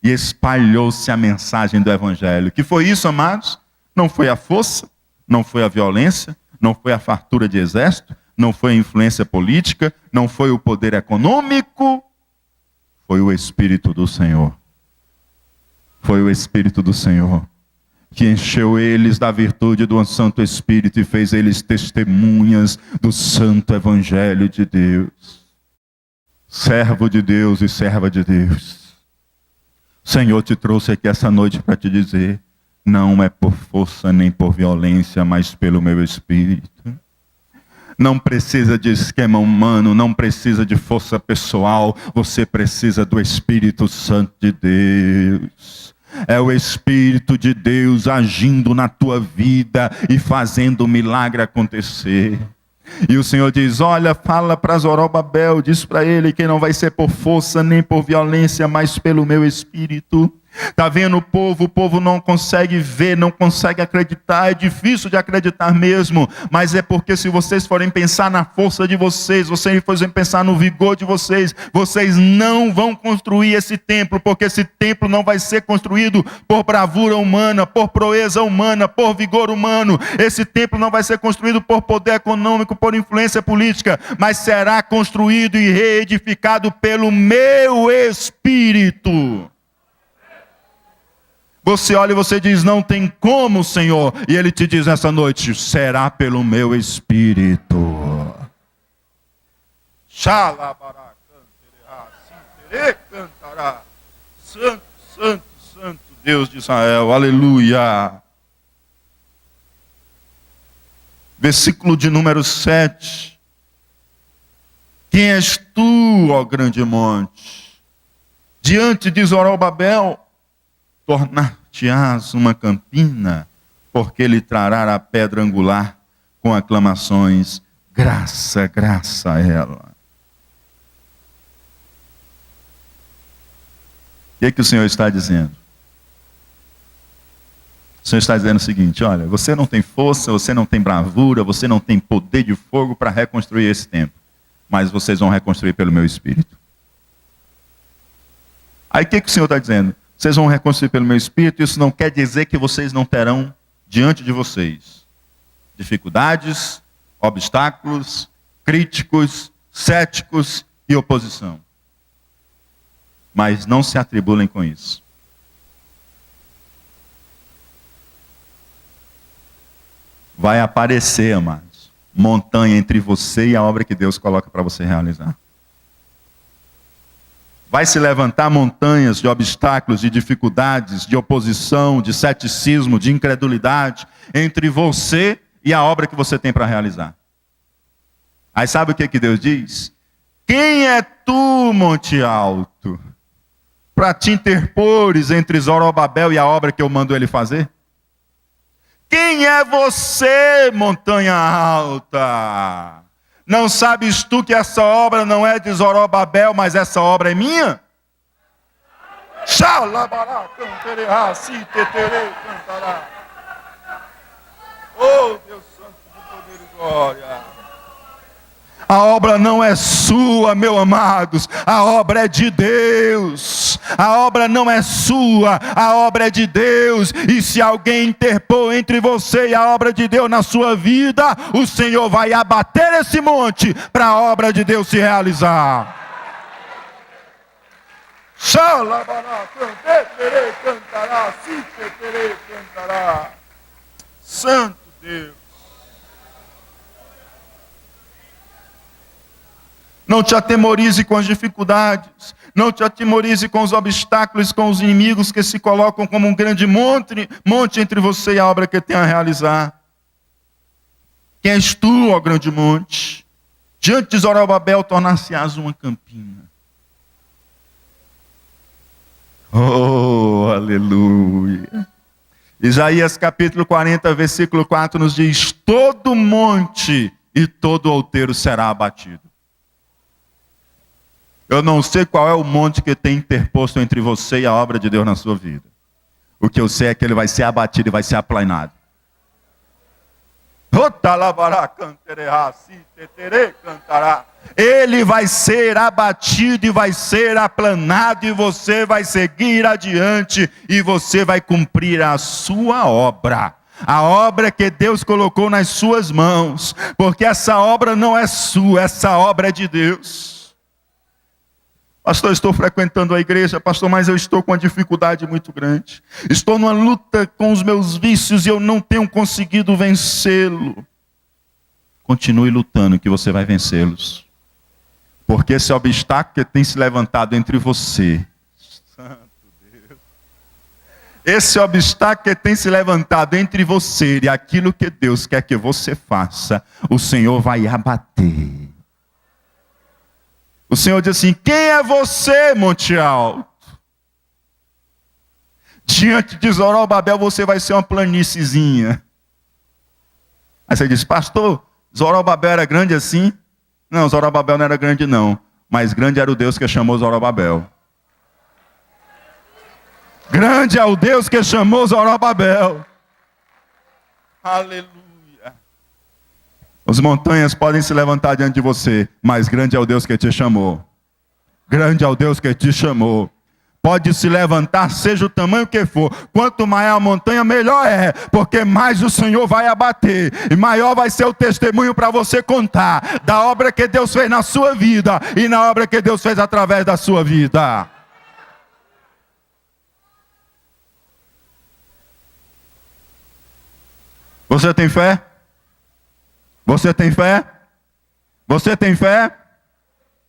E espalhou-se a mensagem do Evangelho. Que foi isso, amados? Não foi a força, não foi a violência, não foi a fartura de exército, não foi a influência política, não foi o poder econômico, foi o Espírito do Senhor. Foi o Espírito do Senhor que encheu eles da virtude do Santo Espírito e fez eles testemunhas do Santo Evangelho de Deus. Servo de Deus e serva de Deus. O Senhor te trouxe aqui essa noite para te dizer: não é por força nem por violência, mas pelo meu Espírito. Não precisa de esquema humano, não precisa de força pessoal, você precisa do Espírito Santo de Deus. É o Espírito de Deus agindo na tua vida e fazendo o milagre acontecer. E o Senhor diz: olha, fala para Zorobabel, diz para ele que não vai ser por força nem por violência, mas pelo meu Espírito. Está vendo o povo não consegue ver, não consegue acreditar, é difícil de acreditar mesmo, mas é porque se vocês forem pensar na força de vocês, vocês forem pensar no vigor de vocês, vocês não vão construir esse templo, porque esse templo não vai ser construído por bravura humana, por proeza humana, por vigor humano. Esse templo não vai ser construído por poder econômico, por influência política, mas será construído e reedificado pelo meu Espírito. Você olha e você diz: não tem como, Senhor. E Ele te diz essa noite: será pelo meu Espírito. Santo, santo, santo Deus de Israel. Aleluia. Versículo de número 7. Quem és tu, ó grande monte? Diante de Zorobabel tornar-te-ás uma campina, porque ele trará a pedra angular com aclamações: graça, graça a ela. O que o Senhor está dizendo? O Senhor está dizendo o seguinte: olha, você não tem força, você não tem bravura, você não tem poder de fogo para reconstruir esse templo, mas vocês vão reconstruir pelo meu Espírito. Aí o que o Senhor está dizendo? Vocês vão reconstruir pelo meu Espírito. Isso não quer dizer que vocês não terão diante de vocês dificuldades, obstáculos, críticos, céticos e oposição. Mas não se atribulem com isso. vai aparecer, amados, montanha entre você e a obra que Deus coloca para você realizar. Vai se levantar montanhas de obstáculos, de dificuldades, de oposição, de ceticismo, de incredulidade entre você e a obra que você tem para realizar. Aí sabe o que Deus diz? Quem é tu, monte alto, para te interpores entre Zorobabel e a obra que eu mando ele fazer? Quem é você, montanha alta? Não sabes tu que essa obra não é de Zorobabel, mas essa obra é minha? Oh, Deus Santo de poder e glória. A obra não é sua, meus amados, a obra é de Deus. A obra não é sua, a obra é de Deus. E se alguém interpor entre você e a obra de Deus na sua vida, o Senhor vai abater esse monte para a obra de Deus se realizar. Santo Deus. Não te atemorize com as dificuldades. Não te atemorize com os obstáculos, com os inimigos que se colocam como um grande monte entre você e a obra que tem a realizar. Quem és tu, ó grande monte? Diante de Zorobabel tornar-se-ás uma campina. Oh, aleluia. Isaías capítulo 40, versículo 4 nos diz: todo monte e todo outeiro será abatido. Eu não sei qual é o monte que tem interposto entre você e a obra de Deus na sua vida. O que eu sei é que ele vai ser abatido e vai ser aplanado. Ele vai ser abatido e vai ser aplanado, e você vai seguir adiante, e você vai cumprir a sua obra. A obra que Deus colocou nas suas mãos. Porque essa obra não é sua, essa obra é de Deus. Pastor, estou frequentando a igreja, pastor, mas eu estou com uma dificuldade muito grande. Estou numa luta com os meus vícios e eu não tenho conseguido vencê-lo. Continue lutando que você vai vencê-los. Porque esse obstáculo que tem se levantado entre você, Santo Deus, esse obstáculo que tem se levantado entre você e aquilo que Deus quer que você faça, o Senhor vai abater. O Senhor diz assim: quem é você, monte alto? Diante de Zorobabel você vai ser uma planíciezinha. Aí você diz: pastor, Zorobabel era grande assim? Não, Zorobabel não era grande não. Mas grande era o Deus que chamou Zorobabel. Grande é o Deus que chamou Zorobabel. Aleluia. As montanhas podem se levantar diante de você, mas grande é o Deus que te chamou. Grande é o Deus que te chamou. Pode se levantar, seja o tamanho que for. Quanto maior a montanha, melhor é. Porque mais o Senhor vai abater. E maior vai ser o testemunho para você contar da obra que Deus fez na sua vida e na obra que Deus fez através da sua vida. Você tem fé? Você tem fé? Você tem fé?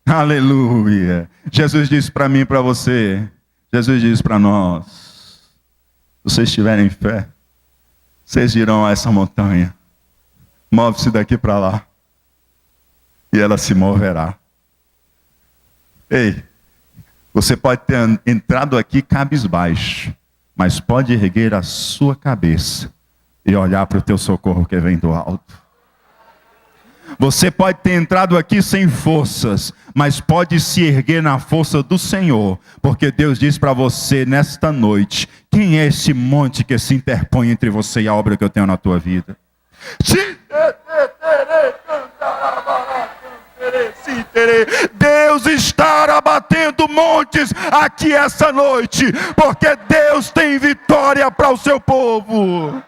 Aleluia. Jesus disse para mim e para você. Jesus diz para nós: se vocês tiverem fé, vocês dirão a essa montanha: move-se daqui para lá. E ela se moverá. Ei, você pode ter entrado aqui cabisbaixo, mas pode erguer a sua cabeça e olhar para o teu socorro que vem do alto. Você pode ter entrado aqui sem forças, mas pode se erguer na força do Senhor, porque Deus diz para você nesta noite: quem é esse monte que se interpõe entre você e a obra que eu tenho na tua vida? Deus está abatendo montes aqui essa noite, porque Deus tem vitória para o seu povo.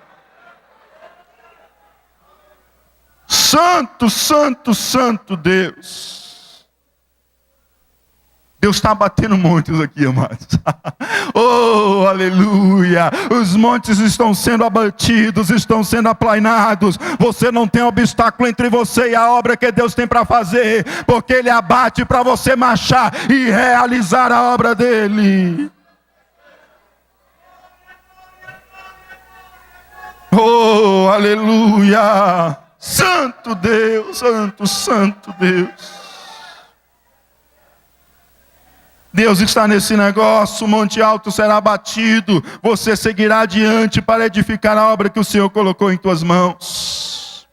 Santo, santo, santo Deus. Deus está batendo montes aqui, amados. Oh, aleluia. Os montes estão sendo abatidos, estão sendo aplainados. Você não tem obstáculo entre você e a obra que Deus tem para fazer, porque Ele abate para você marchar e realizar a obra dEle. Oh, aleluia. Santo Deus, santo Deus. Deus está nesse negócio, o monte alto será abatido, você seguirá adiante para edificar a obra que o Senhor colocou em tuas mãos.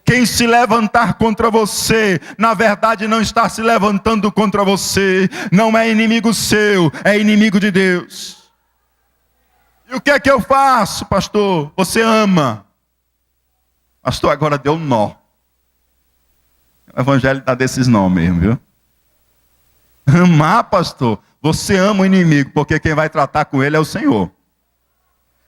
Quem se levantar contra você, na verdade não está se levantando contra você, não é inimigo seu, é inimigo de Deus. E o que é que eu faço, pastor? Você ama. Pastor, agora deu um nó. O evangelho está desses nó mesmo, viu? Amar, pastor, você ama o inimigo, porque quem vai tratar com ele é o Senhor.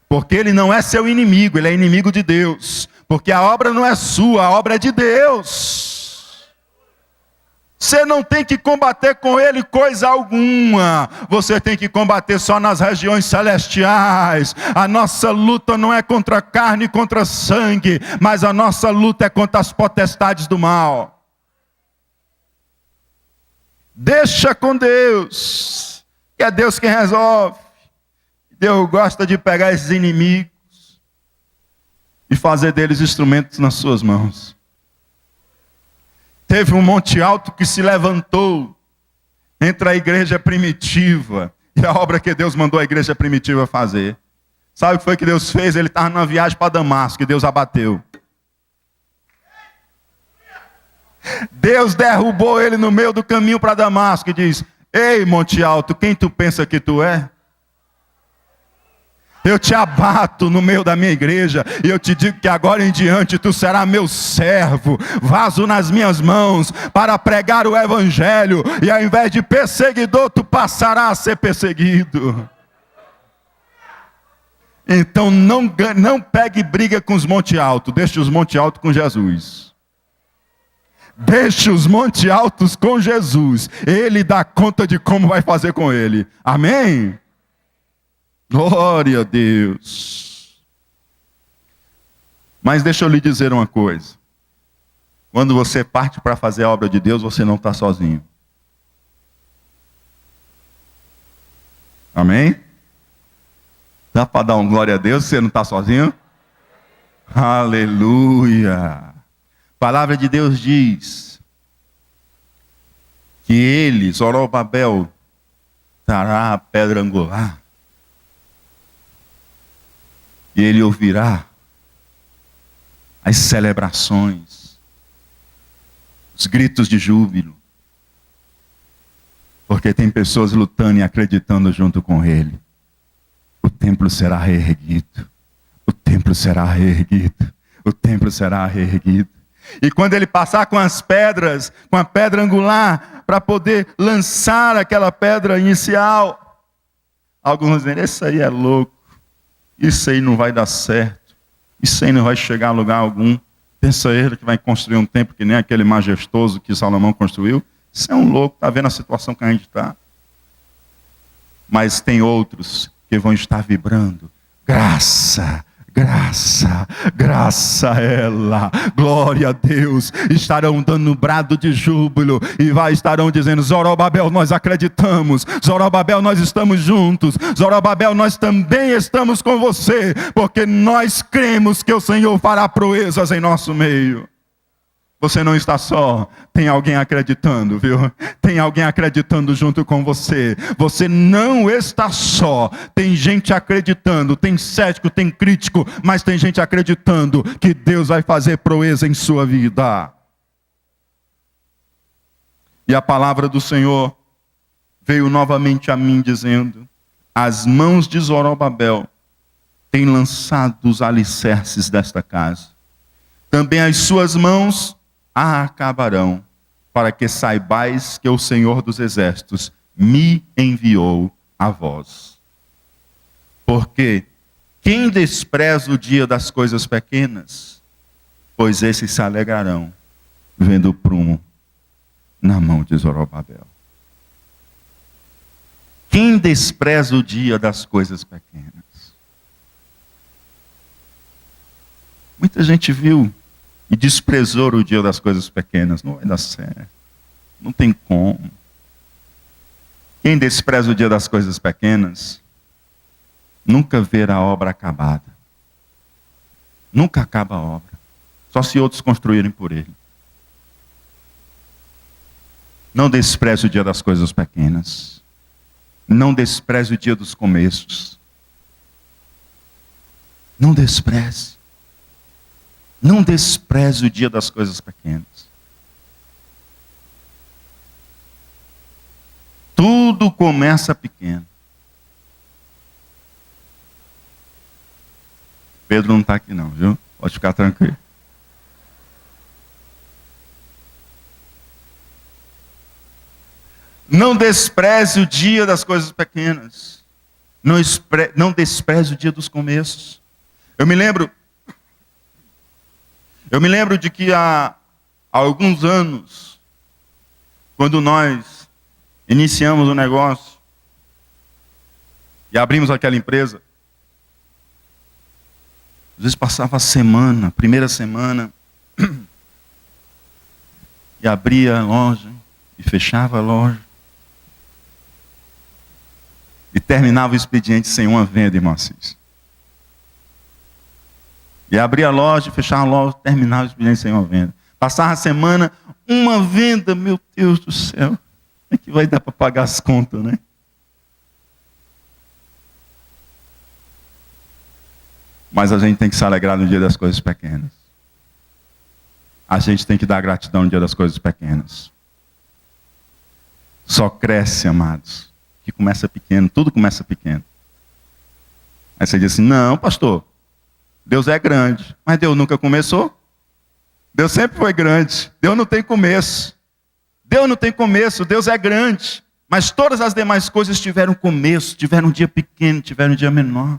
Porque ele não é seu inimigo, ele é inimigo de Deus. Porque a obra não é sua, a obra é de Deus. Você não tem que combater com ele coisa alguma. Você tem que combater só nas regiões celestiais. A nossa luta não é contra carne e contra sangue, mas a nossa luta é contra as potestades do mal. Deixa com Deus, que é Deus quem resolve. Deus gosta de pegar esses inimigos e fazer deles instrumentos nas suas mãos. Teve um monte alto que se levantou entre a igreja primitiva e a obra que Deus mandou a igreja primitiva fazer. Sabe o que foi que Deus fez? Ele estava numa viagem para Damasco e Deus abateu. Deus derrubou ele no meio do caminho para Damasco e diz: ei, monte alto, quem tu pensa que tu é? Eu te abato no meio da minha igreja e eu te digo que agora em diante tu serás meu servo, vaso nas minhas mãos para pregar o evangelho, e ao invés de perseguidor tu passarás a ser perseguido. Então não pegue briga com os monte alto, deixe os monte alto com Jesus. Deixe os monte altos com Jesus. Ele dá conta de como vai fazer com ele. Amém? Glória a Deus. Mas deixa eu lhe dizer uma coisa. Quando você parte para fazer a obra de Deus, você não está sozinho. Amém? Dá para dar um glória a Deus se você não está sozinho? Aleluia. A palavra de Deus diz que ele, Zorobabel, dará a pedra angular. E ele ouvirá as celebrações, os gritos de júbilo. Porque tem pessoas lutando e acreditando junto com ele. O templo será reerguido. O templo será reerguido. O templo será reerguido. E quando ele passar com as pedras, com a pedra angular, para poder lançar aquela pedra inicial, alguns dizem: isso aí é louco, isso aí não vai dar certo, isso aí não vai chegar a lugar algum. Pensa ele que vai construir um templo que nem aquele majestoso que Salomão construiu? Isso é um louco, está vendo a situação que a gente está? Mas tem outros que vão estar vibrando: graça, graça, graça a ela, glória a Deus. Estarão dando um brado de júbilo e estarão dizendo: Zorobabel, nós acreditamos. Zorobabel, nós estamos juntos. Zorobabel, nós também estamos com você, porque nós cremos que o Senhor fará proezas em nosso meio. Você não está só, tem alguém acreditando, viu? Tem alguém acreditando junto com você. Você não está só, tem gente acreditando, tem cético, tem crítico, mas tem gente acreditando que Deus vai fazer proeza em sua vida. E a palavra do Senhor veio novamente a mim dizendo: as mãos de Zorobabel têm lançado os alicerces desta casa. Também as suas mãos a acabarão, para que saibais que o Senhor dos Exércitos me enviou a vós. Porque quem despreza o dia das coisas pequenas, pois esses se alegrarão, vendo o prumo na mão de Zorobabel. Quem despreza o dia das coisas pequenas? Muita gente viu e desprezou o dia das coisas pequenas. Não vai dar certo. Não tem como. Quem despreza o dia das coisas pequenas, nunca verá a obra acabada. Nunca acaba a obra. Só se outros construírem por ele. Não despreze o dia das coisas pequenas. Não despreze o dia dos começos. Não despreze. Não despreze o dia das coisas pequenas. Tudo começa pequeno. Pedro não está aqui não, viu? Pode ficar tranquilo. Não despreze o dia das coisas pequenas. Não despreze o dia dos começos. Eu me lembro de que há alguns anos, quando nós iniciamos o negócio e abrimos aquela empresa, às vezes passava a semana, primeira semana, e abria a loja, e fechava a loja, e terminava o expediente sem uma venda, irmão Assis. E abria a loja, fechava a loja, terminava o expediente sem uma venda. Passava a semana, uma venda, meu Deus do céu. Como é que vai dar para pagar as contas, né? Mas a gente tem que se alegrar no dia das coisas pequenas. A gente tem que dar gratidão no dia das coisas pequenas. Só cresce, amados, que começa pequeno, tudo começa pequeno. Aí você diz assim, não, pastor, Deus é grande, mas Deus nunca começou. Deus sempre foi grande, Deus não tem começo. Deus não tem começo, Deus é grande. Mas todas as demais coisas tiveram começo, tiveram um dia pequeno, tiveram um dia menor.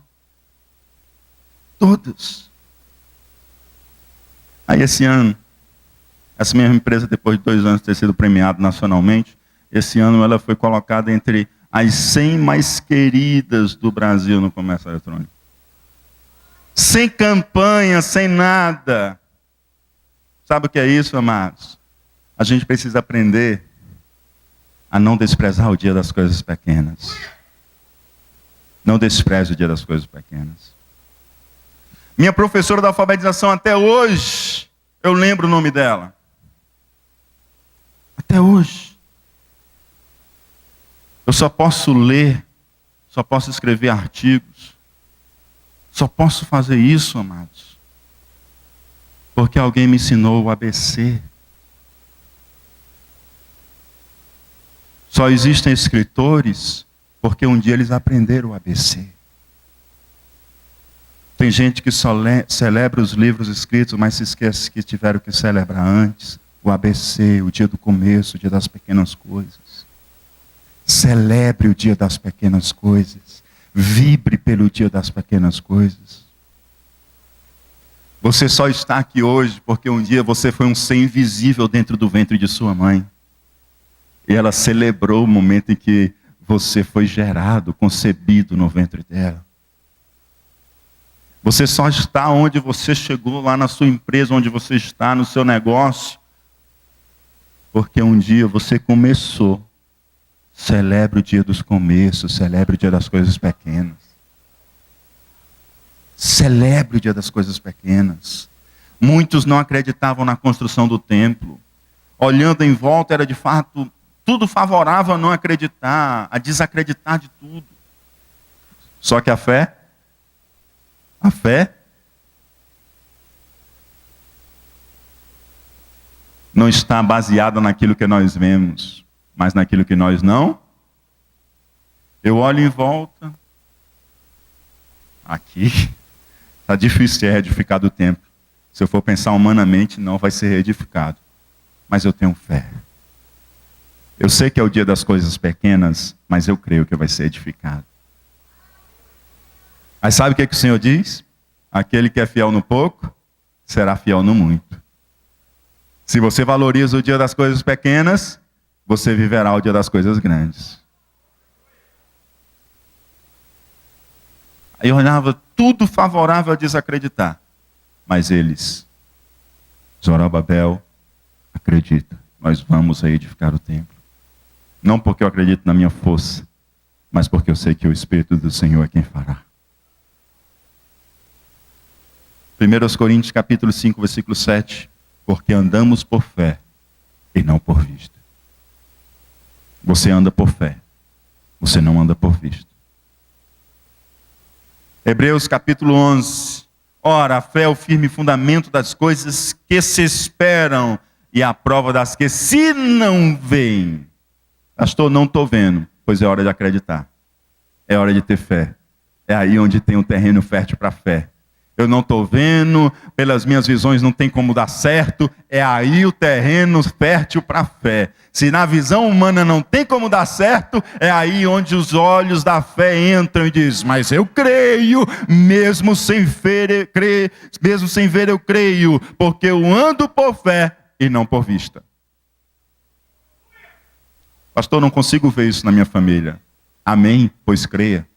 Todas. Aí esse ano, essa mesma empresa, depois de 2 anos de ter sido premiada nacionalmente, esse ano ela foi colocada entre as 100 mais queridas do Brasil no comércio eletrônico. Sem campanha, sem nada. Sabe o que é isso, amados? A gente precisa aprender a não desprezar o dia das coisas pequenas. Não despreze o dia das coisas pequenas. Minha professora da alfabetização, até hoje, eu lembro o nome dela. Até hoje. Eu só posso ler, só posso escrever artigos, só posso fazer isso, amados, porque alguém me ensinou o ABC. Só existem escritores porque um dia eles aprenderam o ABC. Tem gente que só celebra os livros escritos, mas se esquece que tiveram que celebrar antes o ABC, o dia do começo, o dia das pequenas coisas. Celebre o dia das pequenas coisas. Vibre pelo dia das pequenas coisas. Você só está aqui hoje porque um dia você foi um ser invisível dentro do ventre de sua mãe. E ela celebrou o momento em que você foi gerado, concebido no ventre dela. Você só está onde você chegou, lá na sua empresa, onde você está, no seu negócio, porque um dia você começou. Celebre o dia dos começos, celebre o dia das coisas pequenas. Celebre o dia das coisas pequenas. Muitos não acreditavam na construção do templo. Olhando em volta, era de fato tudo favorável a não acreditar, a desacreditar de tudo. Só que a fé não está baseada naquilo que nós vemos, mas naquilo que nós não. Eu olho em volta, aqui, está difícil ser reedificado o templo. Se eu for pensar humanamente, não vai ser reedificado. Mas eu tenho fé. Eu sei que é o dia das coisas pequenas, mas eu creio que vai ser edificado. Aí sabe o que o Senhor diz? Aquele que é fiel no pouco, será fiel no muito. Se você valoriza o dia das coisas pequenas, você viverá o dia das coisas grandes. Aí eu olhava tudo favorável a desacreditar. Mas eles, Zorobabel, acredita, nós vamos edificar o templo. Não porque eu acredito na minha força, mas porque eu sei que o Espírito do Senhor é quem fará. 1 Coríntios capítulo 5, versículo 7. Porque andamos por fé e não por vista. Você anda por fé, você não anda por vista. Hebreus capítulo 11. Ora, a fé é o firme fundamento das coisas que se esperam e a prova das que se não veem. Pastor, não estou vendo. Pois é hora de acreditar. É hora de ter fé. É aí onde tem um terreno fértil para a fé. Eu não estou vendo, pelas minhas visões não tem como dar certo. É aí o terreno fértil para a fé. Se na visão humana não tem como dar certo, é aí onde os olhos da fé entram e diz: mas eu creio, mesmo sem ver eu creio, porque eu ando por fé e não por vista. Pastor, não consigo ver isso na minha família. Amém, pois creia.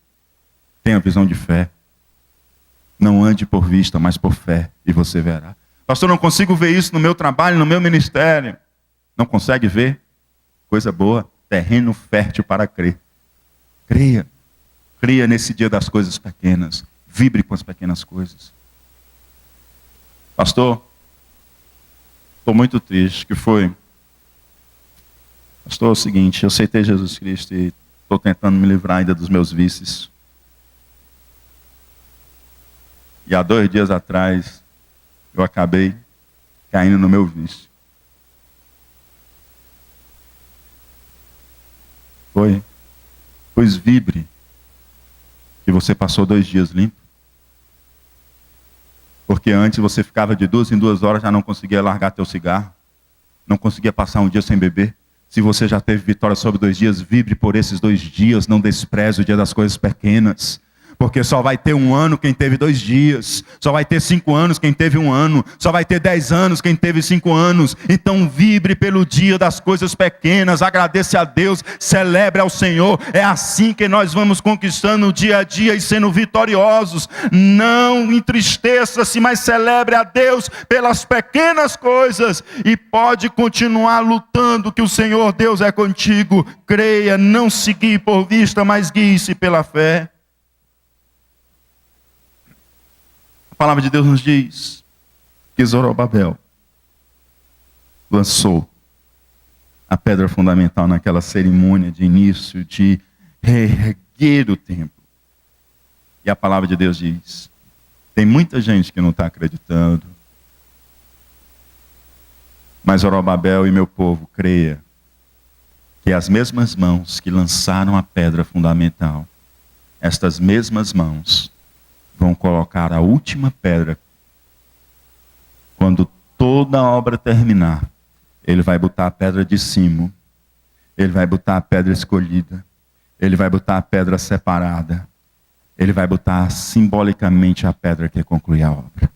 Tenha visão de fé. Não ande por vista, mas por fé, e você verá. Pastor, não consigo ver isso no meu trabalho, no meu ministério. Não consegue ver? Coisa boa, terreno fértil para crer. Creia. Creia nesse dia das coisas pequenas. Vibre com as pequenas coisas. Pastor, estou muito triste. Que foi? Pastor, é o seguinte, eu aceitei Jesus Cristo e estou tentando me livrar ainda dos meus vícios. E há 2 dias atrás, eu acabei caindo no meu vício. Foi? Pois vibre que você passou 2 dias limpo. Porque antes você ficava de 2 em 2 horas, já não conseguia largar teu cigarro. Não conseguia passar um dia sem beber. Se você já teve vitória sobre 2 dias, vibre por esses 2 dias. Não despreze o dia das coisas pequenas. Porque só vai ter 1 ano quem teve 2 dias. Só vai ter 5 anos quem teve 1 ano. Só vai ter 10 anos quem teve 5 anos. Então vibre pelo dia das coisas pequenas. Agradeça a Deus. Celebre ao Senhor. É assim que nós vamos conquistando o dia a dia e sendo vitoriosos. Não entristeça-se, mas celebre a Deus pelas pequenas coisas. E pode continuar lutando, que o Senhor Deus é contigo. Creia, não se guie por vista, mas guie-se pela fé. A palavra de Deus nos diz que Zorobabel lançou a pedra fundamental naquela cerimônia de início de reerguer o templo. E a palavra de Deus diz: tem muita gente que não está acreditando, mas Zorobabel e meu povo, creia que as mesmas mãos que lançaram a pedra fundamental, estas mesmas mãos vão colocar a última pedra. Quando toda a obra terminar, ele vai botar a pedra de cima, ele vai botar a pedra escolhida, ele vai botar a pedra separada, ele vai botar simbolicamente a pedra que conclui a obra.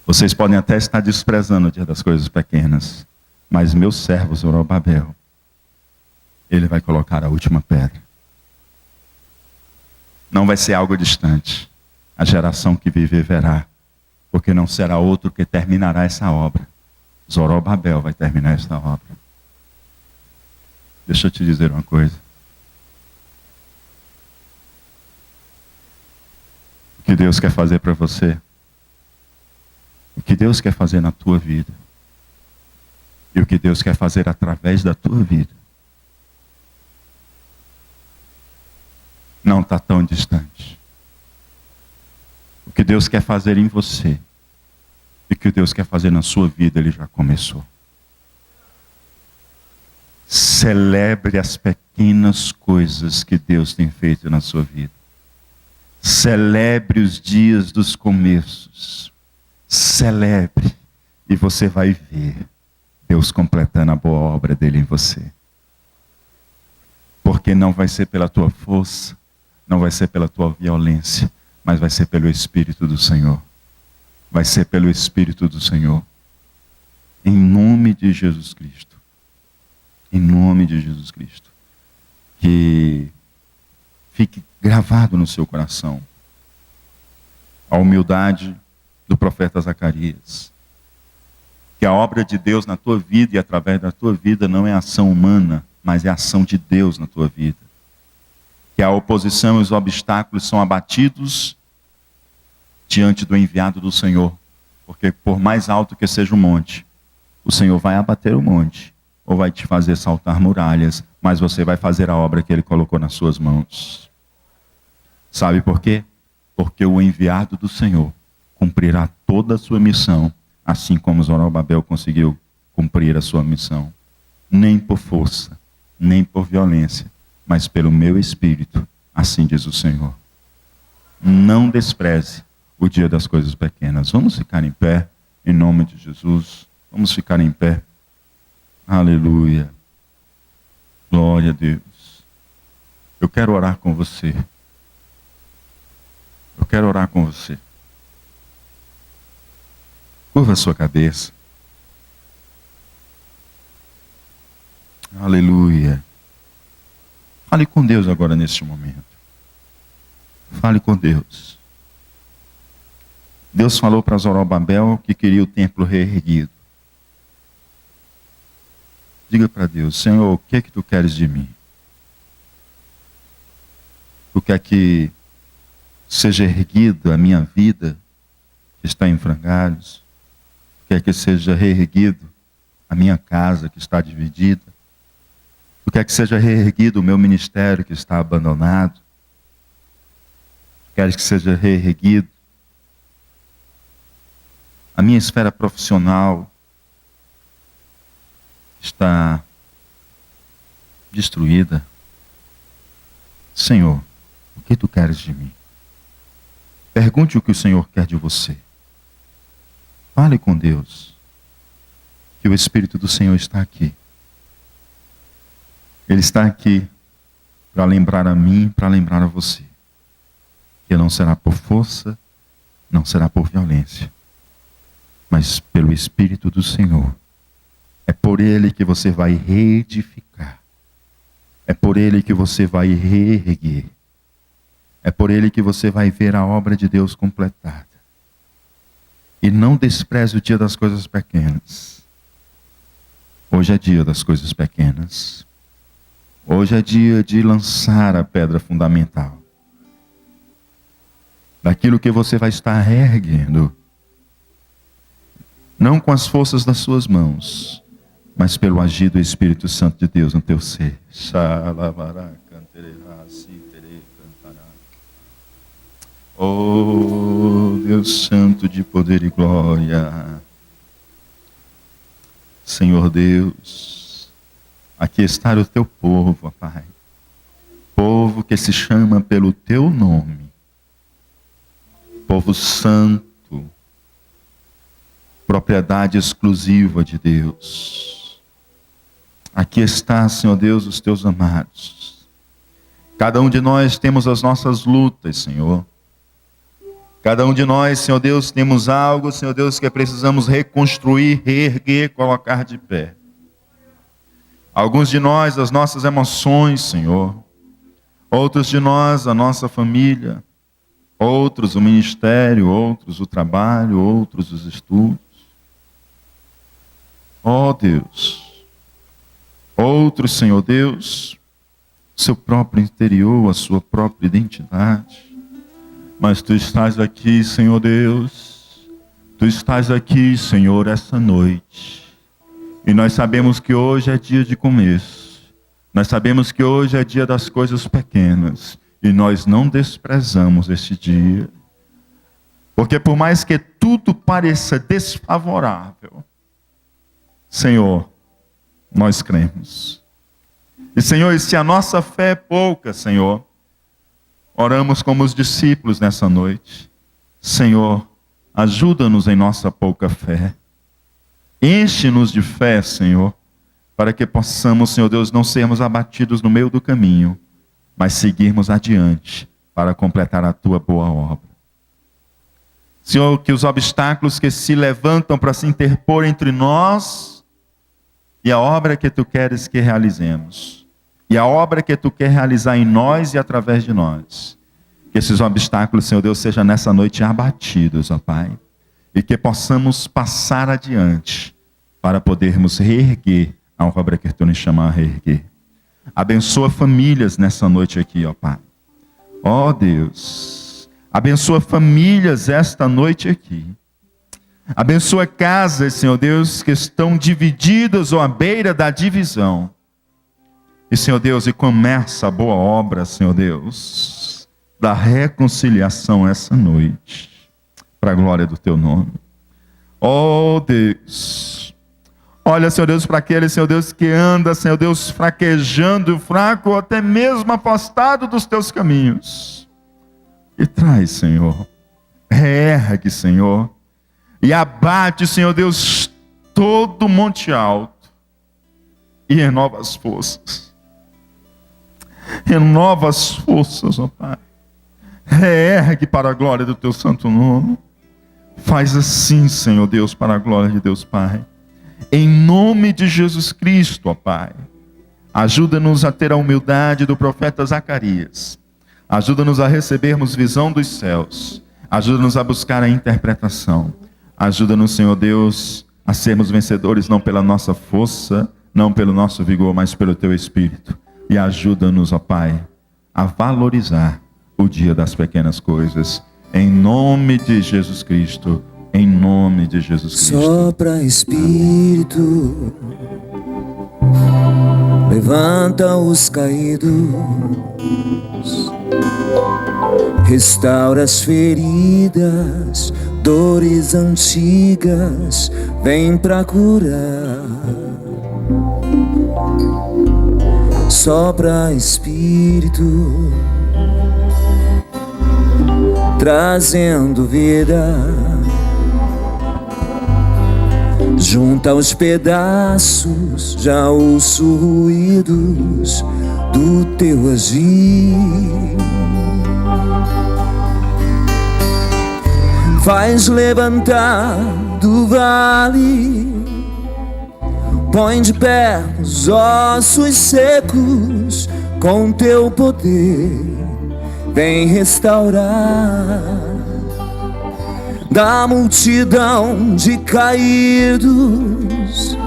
Vocês podem até estar desprezando o dia das coisas pequenas, mas meu servo Zorobabel, ele vai colocar a última pedra. Não vai ser algo distante. A geração que viver verá, porque não será outro que terminará essa obra. Zorobabel vai terminar essa obra. Deixa eu te dizer uma coisa. O que Deus quer fazer para você, o que Deus quer fazer na tua vida, e o que Deus quer fazer através da tua vida, não está tão distante. O que Deus quer fazer em você e o que Deus quer fazer na sua vida, Ele já começou. Celebre as pequenas coisas que Deus tem feito na sua vida. Celebre os dias dos começos. Celebre e você vai ver Deus completando a boa obra dele em você. Porque não vai ser pela tua força, não vai ser pela tua violência, mas vai ser pelo Espírito do Senhor. Vai ser pelo Espírito do Senhor. Em nome de Jesus Cristo. Em nome de Jesus Cristo. Que fique gravado no seu coração a humildade do profeta Zacarias. Que a obra de Deus na tua vida e através da tua vida não é ação humana, mas é ação de Deus na tua vida. Que a oposição e os obstáculos são abatidos diante do enviado do Senhor. Porque por mais alto que seja o monte, o Senhor vai abater o monte, ou vai te fazer saltar muralhas, mas você vai fazer a obra que Ele colocou nas suas mãos. Sabe por quê? Porque o enviado do Senhor cumprirá toda a sua missão, assim como Zorobabel conseguiu cumprir a sua missão. Nem por força, nem por violência, mas pelo meu Espírito, assim diz o Senhor. Não despreze o dia das coisas pequenas. Vamos ficar em pé, em nome de Jesus. Vamos ficar em pé. Aleluia. Glória a Deus. Eu quero orar com você. Eu quero orar com você. Curva a sua cabeça. Aleluia. Fale com Deus agora neste momento. Fale com Deus. Deus falou para Zorobabel que queria o templo reerguido. Diga para Deus: Senhor, o que é que tu queres de mim? Tu quer que seja erguida a minha vida, que está em frangalhos? Tu quer que seja reerguido a minha casa, que está dividida? Tu quer que seja reerguido o meu ministério, que está abandonado? Tu queres que seja reerguido a minha esfera profissional, está destruída? Senhor, o que tu queres de mim? Pergunte o que o Senhor quer de você. Fale com Deus, que o Espírito do Senhor está aqui. Ele está aqui para lembrar a mim, para lembrar a você, que não será por força, não será por violência, mas pelo Espírito do Senhor. É por Ele que você vai reedificar. É por Ele que você vai reerguer. É por Ele que você vai ver a obra de Deus completada. E não despreze o dia das coisas pequenas. Hoje é dia das coisas pequenas. Hoje é dia de lançar a pedra fundamental. Daquilo que você vai estar reerguendo. Não com as forças das suas mãos, mas pelo agir do Espírito Santo de Deus no teu ser. Oh, Deus Santo de poder e glória. Senhor Deus, aqui está o teu povo, ó Pai. Povo que se chama pelo teu nome. Povo santo. Propriedade exclusiva de Deus. Aqui está, Senhor Deus, os teus amados. Cada um de nós temos as nossas lutas, Senhor. Cada um de nós, Senhor Deus, temos algo, Senhor Deus, que precisamos reconstruir, reerguer, colocar de pé. Alguns de nós, as nossas emoções, Senhor. Outros de nós, a nossa família. Outros, o ministério. Outros, o trabalho. Outros, os estudos. Ó Deus. Outros, Senhor Deus, seu próprio interior, a sua própria identidade. Mas tu estás aqui, Senhor Deus. Tu estás aqui, Senhor, essa noite. E nós sabemos que hoje é dia de começo. Nós sabemos que hoje é dia das coisas pequenas. E nós não desprezamos esse dia. Porque por mais que tudo pareça desfavorável, Senhor, nós cremos. E Senhor, e se a nossa fé é pouca, Senhor, oramos como os discípulos nessa noite. Senhor, ajuda-nos em nossa pouca fé. Enche-nos de fé, Senhor, para que possamos, Senhor Deus, não sermos abatidos no meio do caminho, mas seguirmos adiante para completar a tua boa obra. Senhor, que os obstáculos que se levantam para se interpor entre nós e a obra que tu queres que realizemos, e a obra que tu quer realizar em nós e através de nós. Que esses obstáculos, Senhor Deus, sejam nessa noite abatidos, ó Pai, e que possamos passar adiante para podermos reerguer a obra que tu nos chama a reerguer. Abençoa famílias nessa noite aqui, ó Pai. Ó Deus, abençoa famílias esta noite aqui. Abençoa casas, Senhor Deus, que estão divididas ou à beira da divisão. E, Senhor Deus, e começa a boa obra, Senhor Deus, da reconciliação essa noite, para a glória do teu nome. Oh Deus, olha, Senhor Deus, para aquele, Senhor Deus, que anda, Senhor Deus, fraquejando, fraco, ou até mesmo afastado dos teus caminhos. E traz, Senhor, reergue, Senhor, e abate, Senhor Deus, todo o monte alto, e renova as forças. Renova as forças, ó Pai. Reergue para a glória do teu santo nome. Faz assim, Senhor Deus, para a glória de Deus Pai. Em nome de Jesus Cristo, ó Pai. Ajuda-nos a ter a humildade do profeta Zacarias. Ajuda-nos a recebermos visão dos céus. Ajuda-nos a buscar a interpretação. Ajuda-nos, Senhor Deus, a sermos vencedores não pela nossa força, não pelo nosso vigor, mas pelo teu Espírito. E ajuda-nos, ó Pai, a valorizar o dia das pequenas coisas. Em nome de Jesus Cristo. Em nome de Jesus Cristo. Sopra Espírito, levanta os caídos, restaura as feridas, dores antigas, vem pra curar. Sopra Espírito, trazendo vida, junta os pedaços, já ouço ruídos do teu agir. Faz levantar do vale, põe de pé os ossos secos, com teu poder vem restaurar. Da multidão de caídos,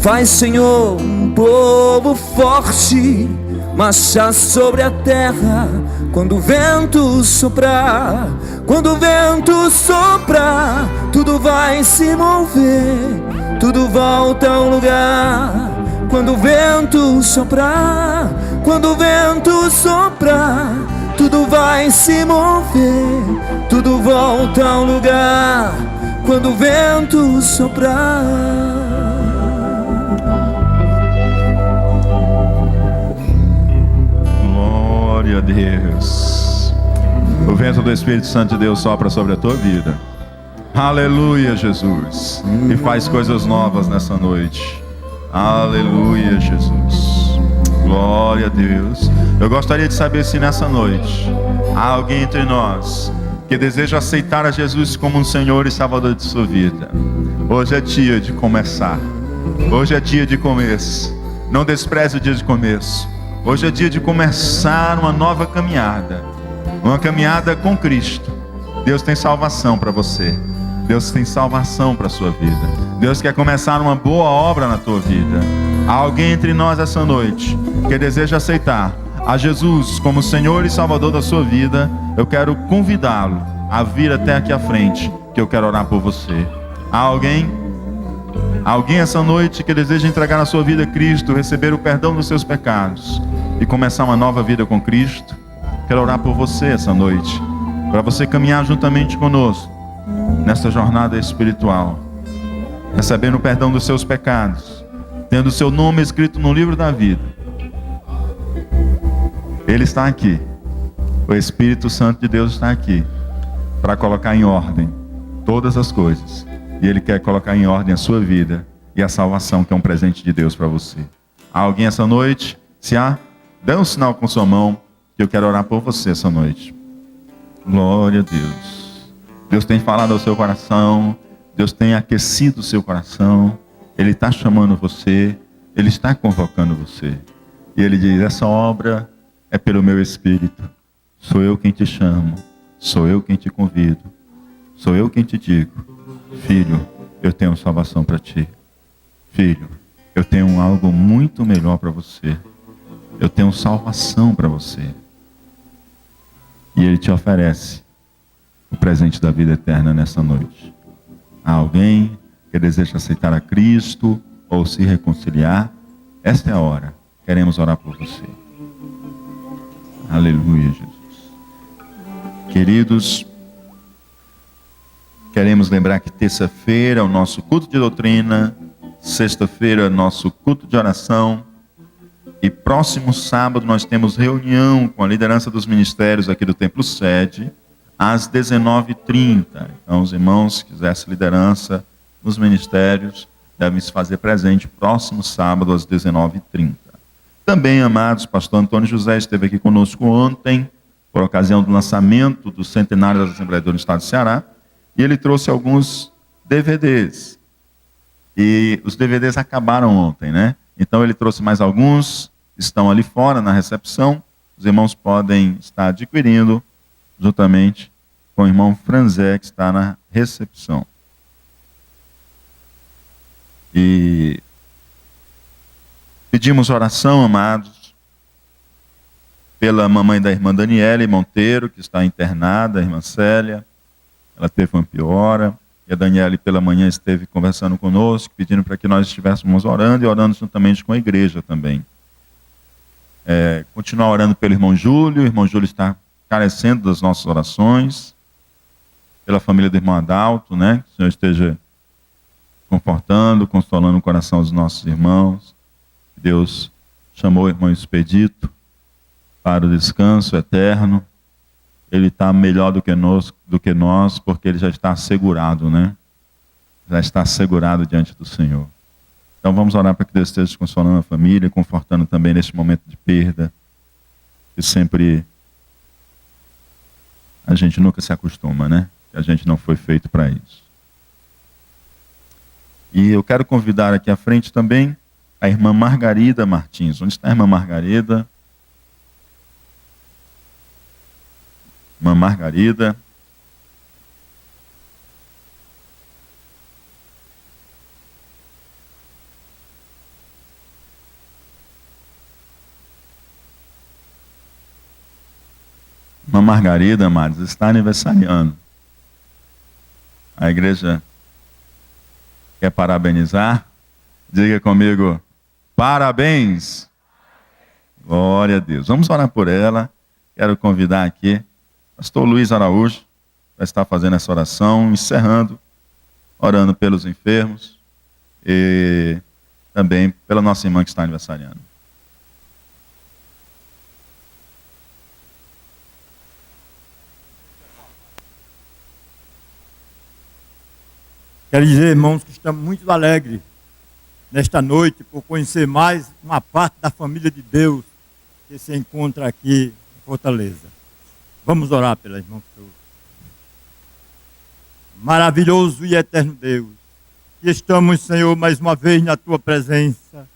faz, Senhor, um povo forte marchar sobre a terra. Quando o vento soprar, quando o vento soprar, tudo vai se mover, tudo volta ao lugar. Quando o vento soprar, quando o vento soprar, tudo vai se mover, tudo volta ao lugar. Quando o vento soprar. Glória a Deus. O vento do Espírito Santo de Deus sopra sobre a tua vida. Aleluia, Jesus. E faz coisas novas nessa noite. Aleluia, Jesus. Glória a Deus. Eu gostaria de saber se nessa noite há alguém entre nós que deseja aceitar a Jesus como um Senhor e Salvador de sua vida. Hoje é dia de começar. Hoje é dia de começo. Não despreze o dia de começo. Hoje é dia de começar uma nova caminhada. Uma caminhada com Cristo. Deus tem salvação para você. Deus tem salvação para a sua vida. Deus quer começar uma boa obra na tua vida. Há alguém entre nós essa noite que deseja aceitar a Jesus como Senhor e Salvador da sua vida. Eu quero convidá-lo a vir até aqui à frente, que eu quero orar por você. Há alguém essa noite que deseja entregar a sua vida a Cristo, receber o perdão dos seus pecados e começar uma nova vida com Cristo? Quero orar por você essa noite, para você caminhar juntamente conosco nessa jornada espiritual, recebendo o perdão dos seus pecados, tendo o seu nome escrito no livro da vida. Ele está aqui. O Espírito Santo de Deus está aqui para colocar em ordem todas as coisas. E Ele quer colocar em ordem a sua vida e a salvação, que é um presente de Deus para você. Há alguém essa noite? Se há, dê um sinal com sua mão, que eu quero orar por você essa noite. Glória a Deus. Deus tem falado ao seu coração. Deus tem aquecido o seu coração. Ele está chamando você, Ele está convocando você. E Ele diz, essa obra é pelo meu Espírito. Sou eu quem te chamo, sou eu quem te convido, sou eu quem te digo, filho, eu tenho salvação para ti. Filho, eu tenho algo muito melhor para você. Eu tenho salvação para você. E Ele te oferece o presente da vida eterna nessa noite. Há alguém que deseja aceitar a Cristo ou se reconciliar? Esta é a hora. Queremos orar por você. Aleluia, Jesus. Queridos, queremos lembrar que terça-feira é o nosso culto de doutrina, sexta-feira é o nosso culto de oração, e próximo sábado nós temos reunião com a liderança dos ministérios aqui do Templo Sede, às 19h30. Então, os irmãos que quisessem liderança nos ministérios devem se fazer presente próximo sábado às 19h30. Também, amados, pastor Antônio José esteve aqui conosco ontem, por ocasião do lançamento do centenário da Assembleia do Estado do Ceará, e ele trouxe alguns DVDs. E os DVDs acabaram ontem, né? Então ele trouxe mais alguns, estão ali fora na recepção, os irmãos podem estar adquirindo, juntamente com o irmão Franzé, que está na recepção. E pedimos oração, amados, pela mamãe da irmã Daniele Monteiro, que está internada, a irmã Célia. Ela teve uma piora. E a Daniele, pela manhã, esteve conversando conosco, pedindo para que nós estivéssemos orando e orando juntamente com a igreja também. Continuar orando pelo irmão Júlio. O irmão Júlio está carecendo das nossas orações. Pela família do irmão Adalto, né? Que o Senhor esteja confortando, consolando o coração dos nossos irmãos. Deus chamou o irmão Expedito para o descanso eterno. Ele está melhor do que nós, porque ele já está assegurado, né? Já está assegurado diante do Senhor. Então vamos orar para que Deus esteja consolando a família, confortando também neste momento de perda, que sempre a gente nunca se acostuma, né? Que a gente não foi feito para isso. E eu quero convidar aqui à frente também a irmã Margarida Martins. Onde está a irmã Margarida? Irmã Margarida. Irmã Margarida, amados, está aniversariando. A igreja quer parabenizar. Diga comigo, parabéns. Glória a Deus. Vamos orar por ela. Quero convidar aqui pastor Luiz Araújo para estar fazendo essa oração, encerrando, orando pelos enfermos e também pela nossa irmã que está aniversariando. Quero dizer, irmãos, que estamos muito alegres nesta noite por conhecer mais uma parte da família de Deus que se encontra aqui em Fortaleza. Vamos orar pela irmã Flor. Maravilhoso e eterno Deus, que estamos, Senhor, mais uma vez na Tua presença.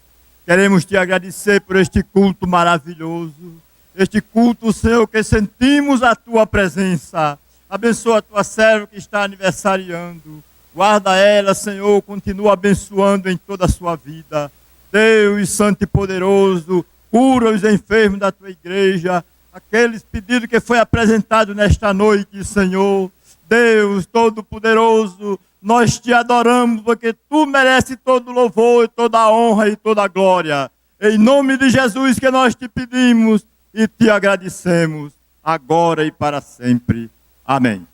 Queremos Te agradecer por este culto maravilhoso, este culto, Senhor, que sentimos a Tua presença. Abençoa a Tua serva que está aniversariando. Guarda ela, Senhor, continua abençoando em toda a sua vida. Deus Santo e Poderoso, cura os enfermos da Tua igreja, aqueles pedidos que foi apresentado nesta noite, Senhor. Deus Todo-Poderoso, nós Te adoramos porque Tu mereces todo louvor, toda a honra e toda a glória. Em nome de Jesus que nós Te pedimos e Te agradecemos, agora e para sempre. Amém.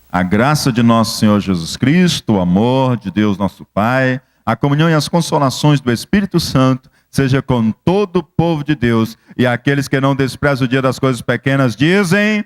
A graça de nosso Senhor Jesus Cristo, o amor de Deus nosso Pai, a comunhão e as consolações do Espírito Santo, seja com todo o povo de Deus, e aqueles que não desprezam o dia das coisas pequenas, dizem...